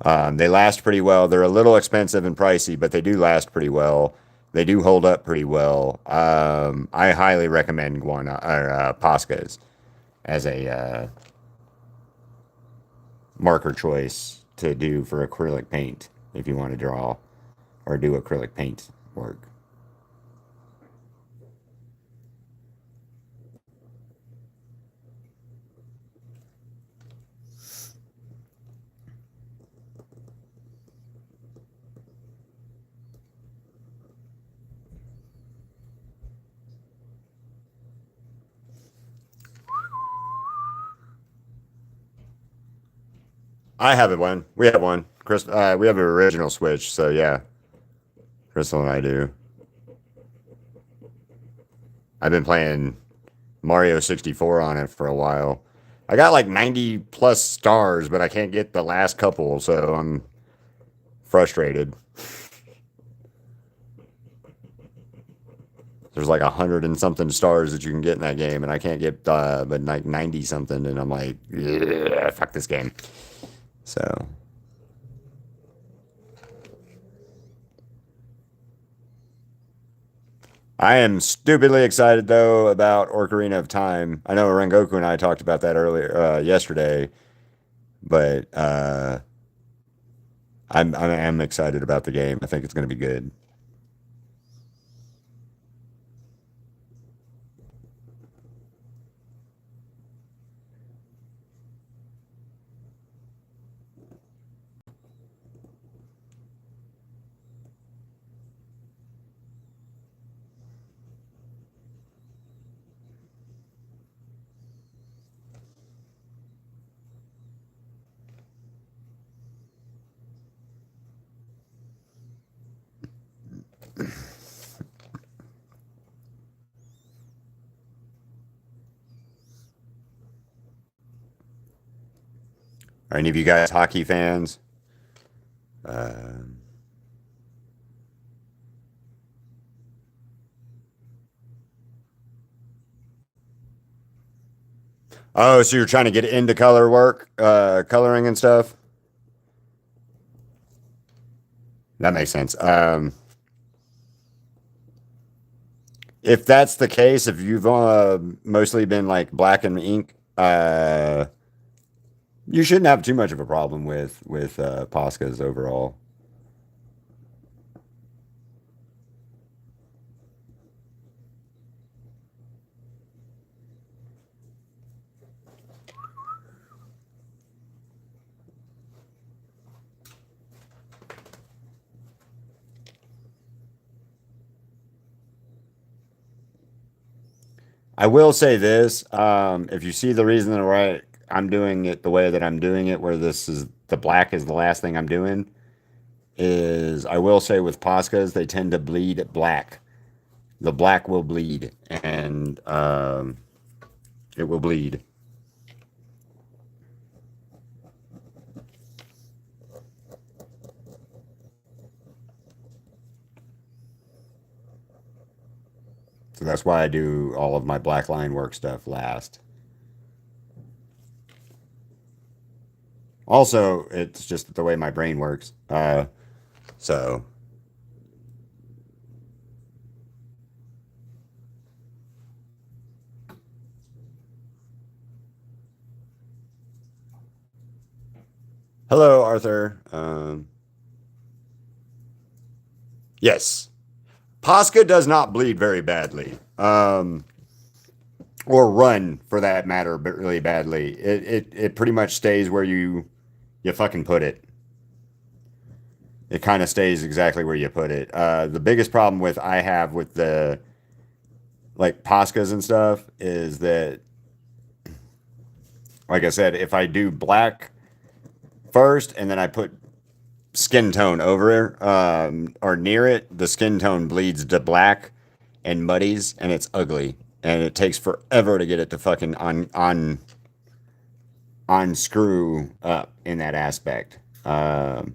They last pretty well. They're a little expensive and pricey, but they do last pretty well. They do hold up pretty well. I highly recommend Poscas as a marker choice to do for acrylic paint if you want to draw or do acrylic paint work. I have one. We have one. Chris, we have an original Switch, so yeah. Crystal and I do. I've been playing Mario 64 on it for a while. I got like 90 plus stars, but I can't get the last couple, so I'm frustrated. There's like 100 and something stars that you can get in that game, and I can't get but like 90 something, and I'm like, yeah, fuck this game. So I am stupidly excited though about Ocarina of Time. I know Rengoku and I talked about that earlier yesterday, but I'm excited about the game. I think it's going to be good. Are any of you guys hockey fans? Uh, oh, so you're trying to get into color work, coloring and stuff? That makes sense. If that's the case, if you've mostly been like black and ink, you shouldn't have too much of a problem with Poscas overall. I will say this: if you see the reason why I'm doing it the way that I'm doing it, where this is the black is the last thing I'm doing, is I will say with Poscas they tend to bleed black. The black will bleed, and it will bleed. So that's why I do all of my black line work stuff last. Also, it's just the way my brain works. So hello, Arthur. Yes, Posca does not bleed very badly, or run for that matter, but really badly. It pretty much stays where you fucking put it. It kind of stays exactly where you put it. The biggest problem with I have with the like Poscas and stuff is that, like I said, if I do black first and then I put skin tone over it or near it, the skin tone bleeds to black and muddies, and it's ugly. And it takes forever to get it to fucking on screw up in that aspect. That's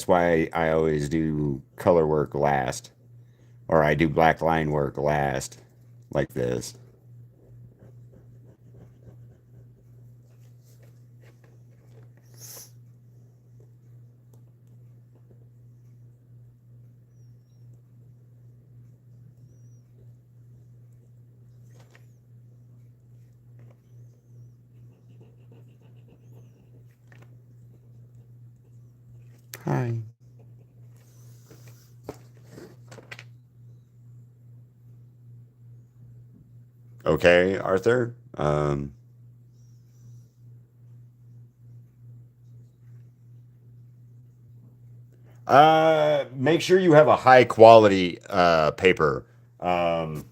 why I always do color work last, or I do black line work last, like this. Hi. Okay, Arthur. Make sure you have a high quality paper. Um,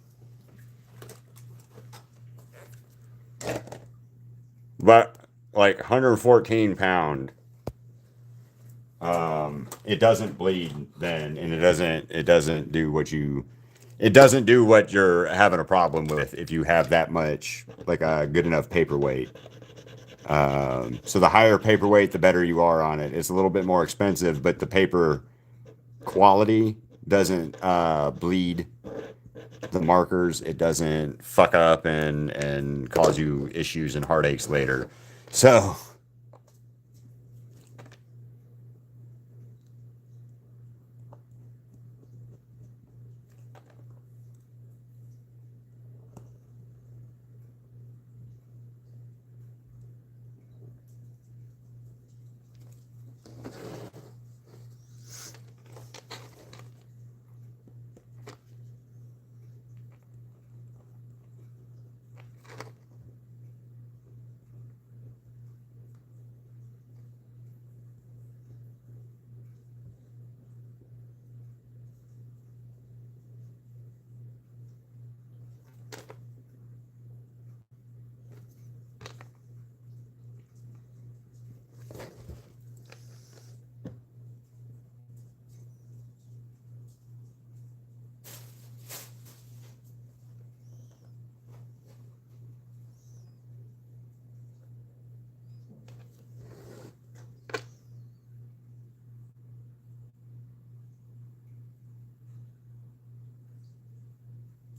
but like 114 pound, it doesn't bleed then, and it doesn't do what it doesn't do what you're having a problem with if you have that much like a good enough paperweight. So the higher paperweight, the better you are on it. It's a little bit more expensive, but the paper quality doesn't bleed the markers. It doesn't fuck up and cause you issues and heartaches later. So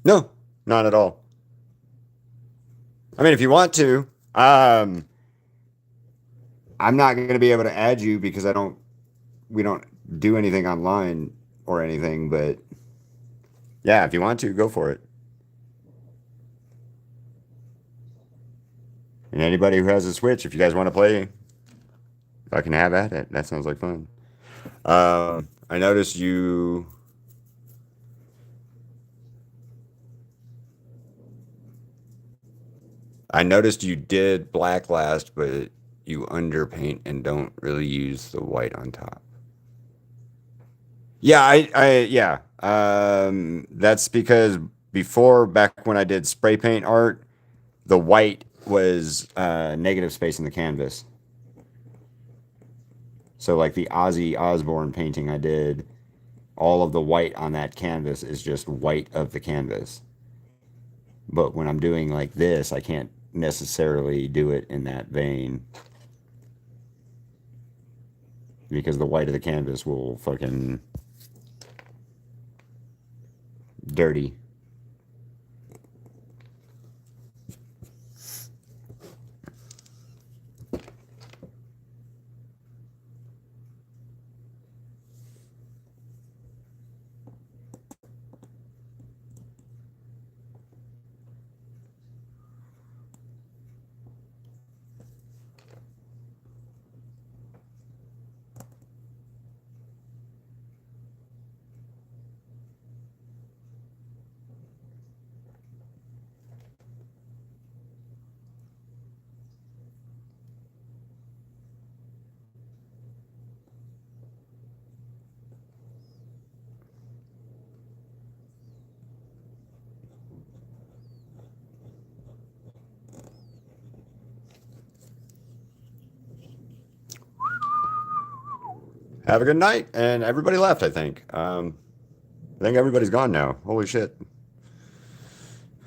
No, not at all. I mean, if you want to, um, I'm not going to be able to add you because we don't do anything online or anything. But yeah, if you want to, go for it. And anybody who has a Switch, if you guys want to play, I can have at it. That sounds like fun. I noticed you. I noticed you did black last, but you underpaint and don't really use the white on top. Yeah, yeah. That's because before, back when I did spray paint art, the white was negative space in the canvas. So, like the Ozzy Osbourne painting I did, all of the white on that canvas is just white of the canvas. But when I'm doing like this, I can't necessarily do it in that vein because the white of the canvas will fucking dirty. Have a good night, and everybody left. I think everybody's gone now. Holy shit!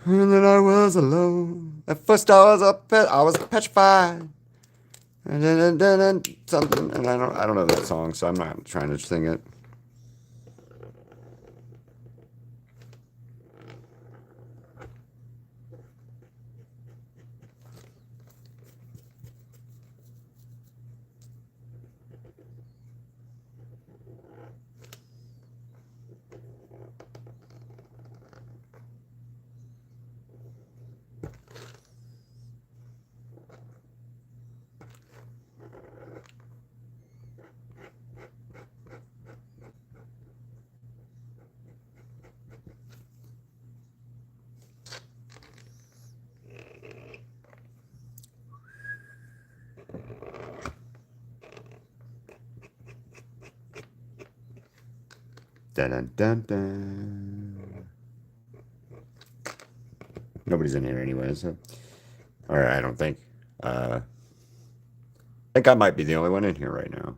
And then I was alone. At first, I was petrified, and then something, and I don't know that song, so I'm not trying to sing it. Dun dun dun dun. Nobody's in here anyway, so. All right, I don't think. I think I might be the only one in here right now.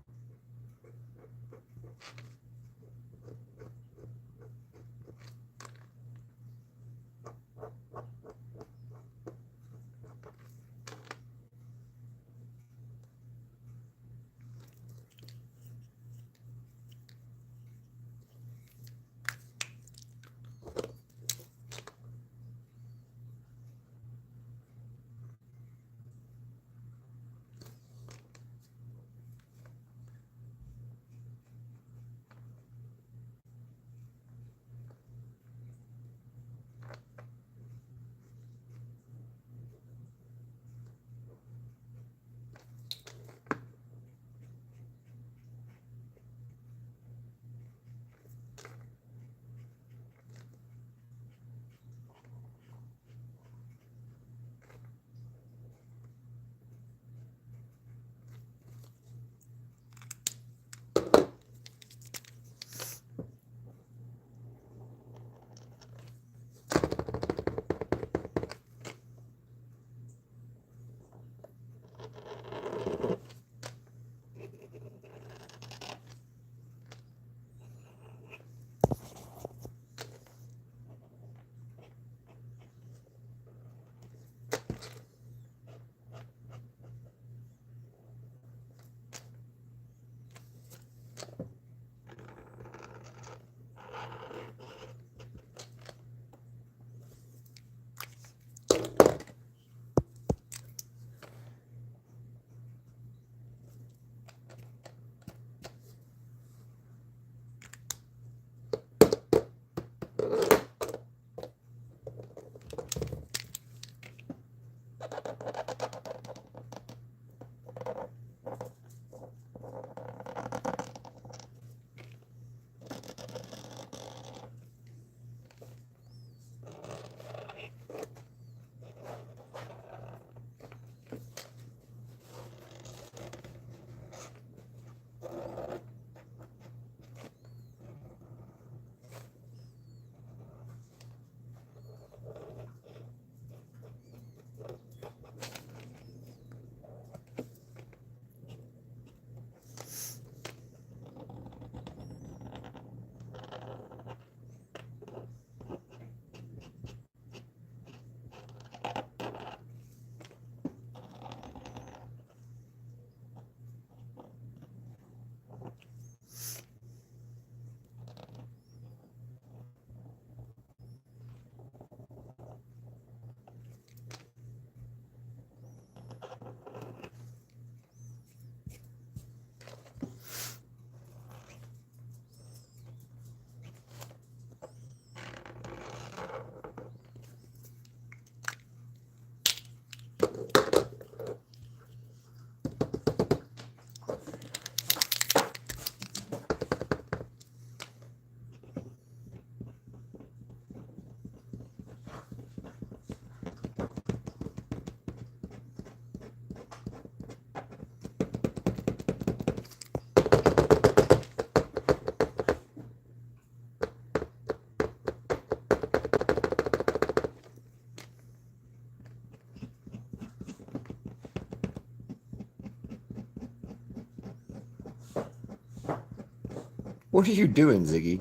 What are you doing, Ziggy?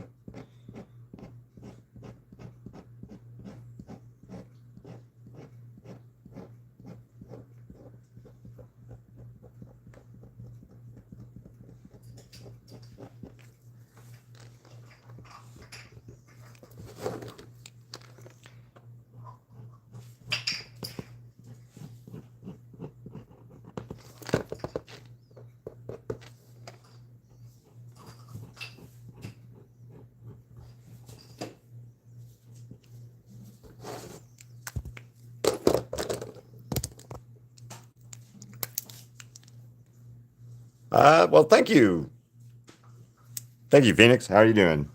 Well, thank you. Thank you, Phoenix. How are you doing?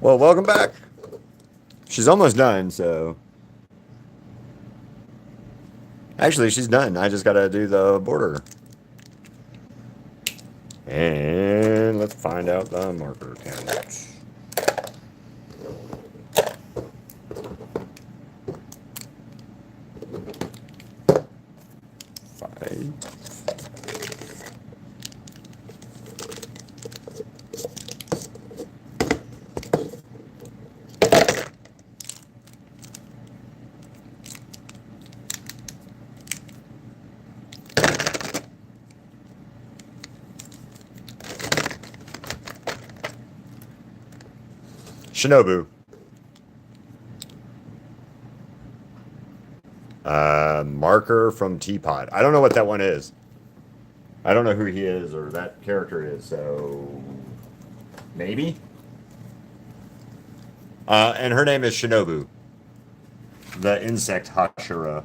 Well, welcome back. She's almost done, so actually she's done. I just gotta do the border. And let's find out the marker count. Five. Shinobu. Marker from Teapot. I don't know what that one is. I don't know who he is or that character is, so maybe. And her name is Shinobu, the Insect Hashira.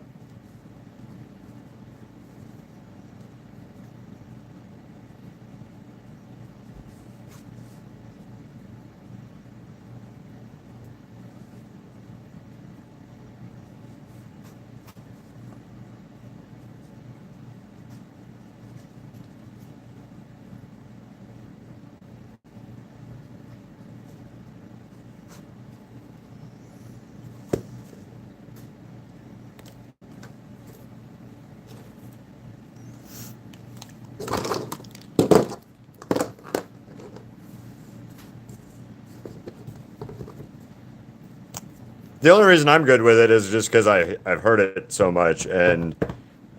The only reason I'm good with it is just because I've heard it so much, and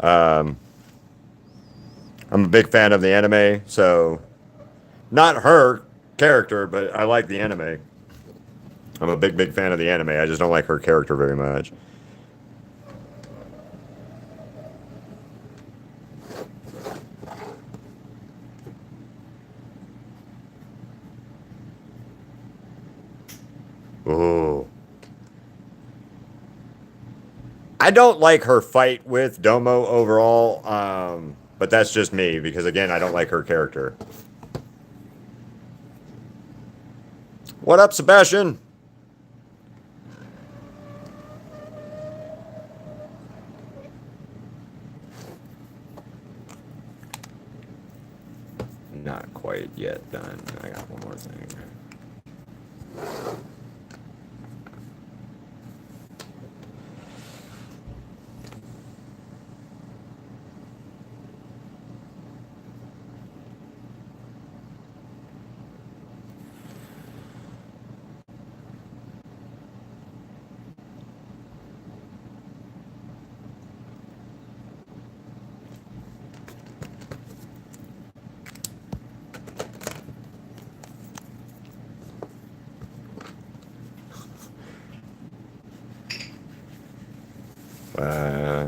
um, I'm a big fan of the anime. So not her character, but I like the anime. I'm a big fan of the anime. I just don't like her character very much. Oh, I don't like her fight with Domo overall, but that's just me because again, I don't like her character. What up, Sebastian? Not quite yet done. I got one more thing. Uh,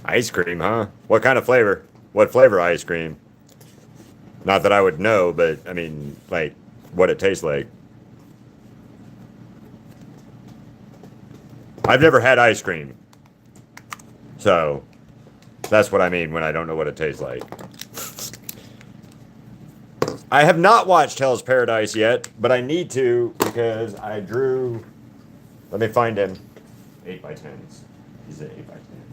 Ice cream, huh? What kind of flavor? What flavor ice cream? Not that I would know, but I mean, like, what it tastes like. I've never had ice cream, so that's what I mean when I don't know what it tastes like. I have not watched Hell's Paradise yet, but I need to because I drew. Let me find him. 8x10s. He's an 8x10.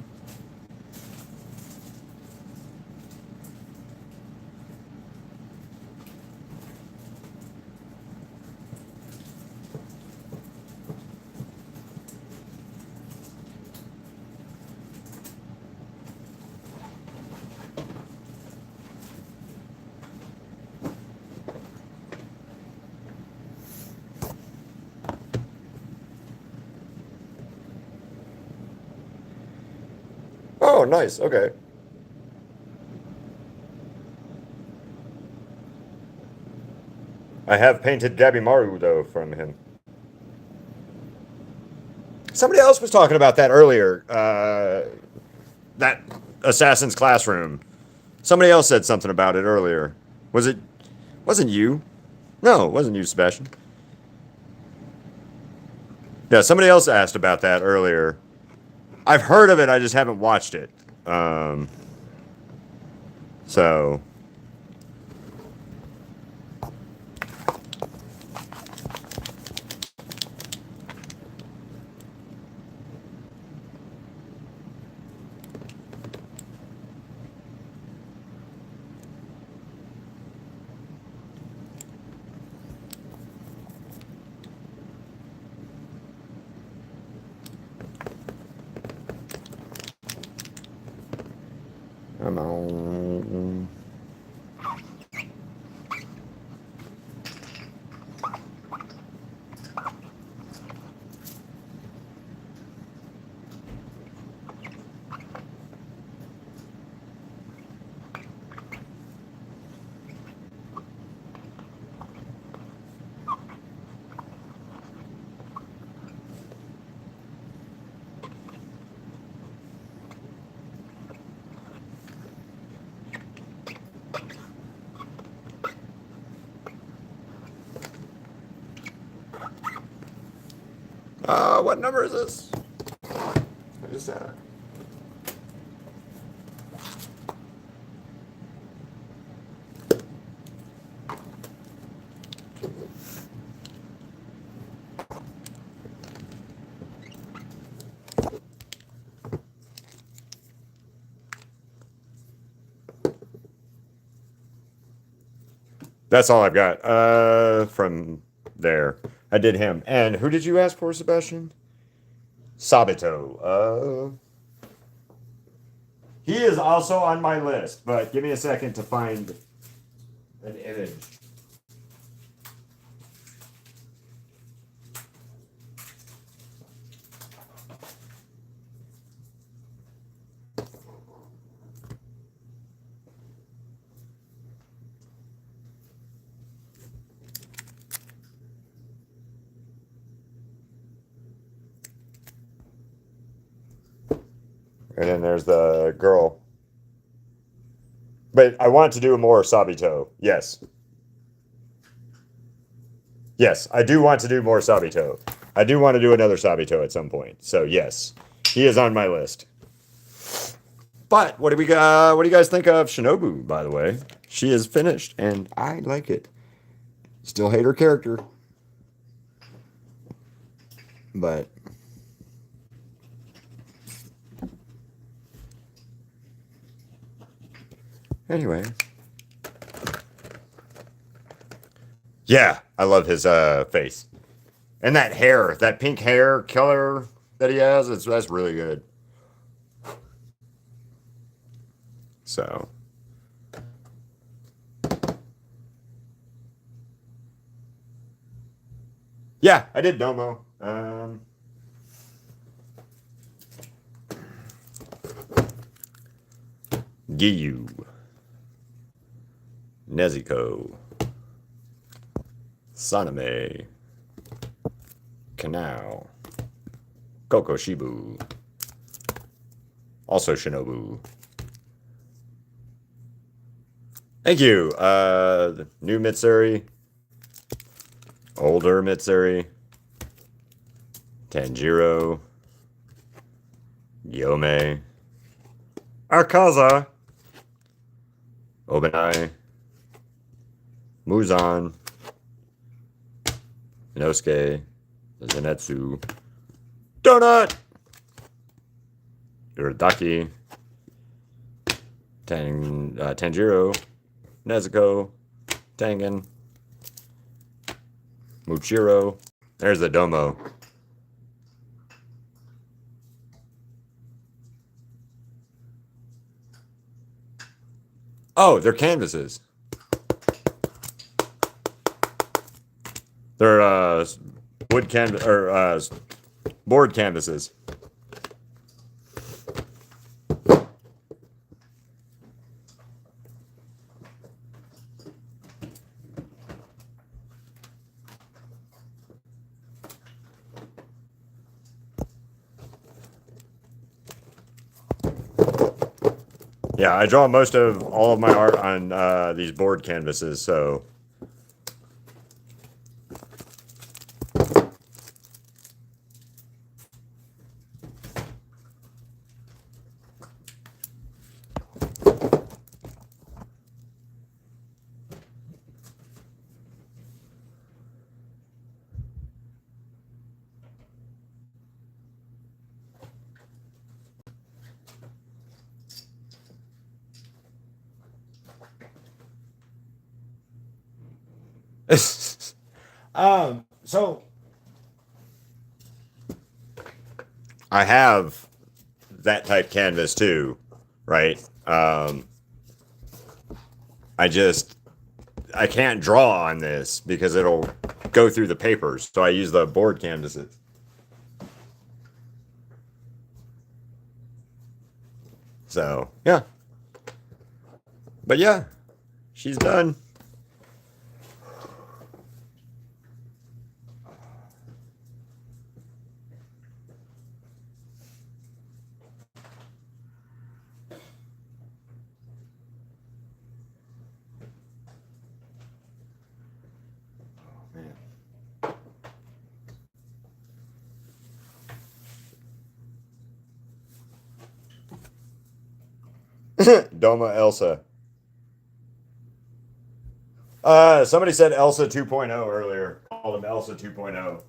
Oh, nice. Okay. I have painted Gabimaru though from him. Somebody else was talking about that earlier. That Assassin's Classroom. Somebody else said something about it earlier. Was it? Wasn't you? No, it wasn't you, Sebastian. Yeah, somebody else asked about that earlier. I've heard of it. I just haven't watched it. Um, so I'm on. What number is this? I just That's all I've got from there. I did him. And who did you ask for, Sebastian? Sabito. He is also on my list, but give me a second to find an image. And then there's the girl. But I want to do more Sabito. Yes. Yes, I do want to do more Sabito. I do want to do another Sabito at some point. So yes, he is on my list. But what do we got? What do you guys think of Shinobu, by the way? She is finished, and I like it. Still hate her character. But anyway. Yeah, I love his face. And that hair, that pink hair color that he has, that's really good. So yeah, I did Domo. Giyu, Nezuko, Saname, Kanao, Kokoshibu, also Shinobu. Thank you. New Mitsuri, older Mitsuri, Tanjiro, Yome, Akaza, Obanai, Muzan, Inosuke, Zenetsu, Donut, Uradaki, Tanjiro, Nezuko, Tengen, Muchiro. There's the Domo. Oh, they're canvases. They're wood canvas or board canvases. Yeah, I draw most of all of my art on these board canvases, so. So I have that type canvas too, right? I just I can't draw on this because it'll go through the papers, so I use the board canvases. So yeah, but yeah, she's done. Doma Elsa. Somebody said Elsa 2.0 earlier. Called him Elsa 2.0.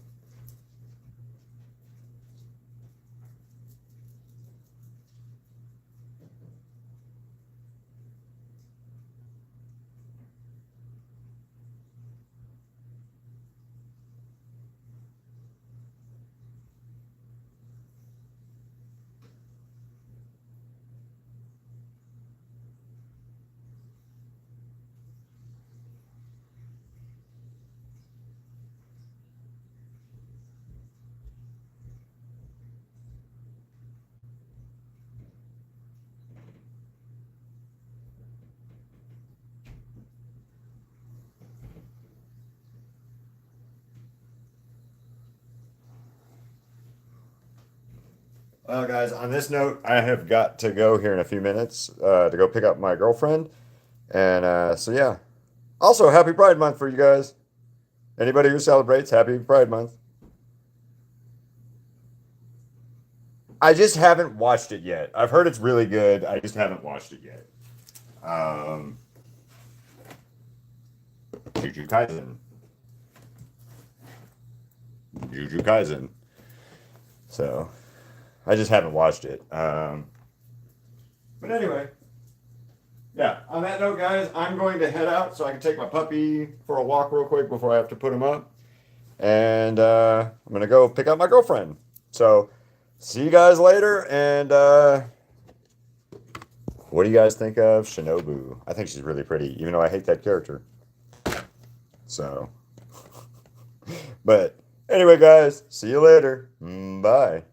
Well, guys, on this note, I have got to go here in a few minutes to go pick up my girlfriend. And so, yeah. Also, happy Pride Month for you guys. Anybody who celebrates, happy Pride Month. I just haven't watched it yet. I've heard it's really good. I just haven't watched it yet. Um, Jujutsu Kaisen. Jujutsu Kaisen. So, I just haven't watched it. But anyway, yeah. On that note, guys, I'm going to head out so I can take my puppy for a walk real quick before I have to put him up. And I'm gonna go pick up my girlfriend. So, see you guys later. And what do you guys think of Shinobu? I think she's really pretty, even though I hate that character. So, but anyway, guys, see you later. Bye.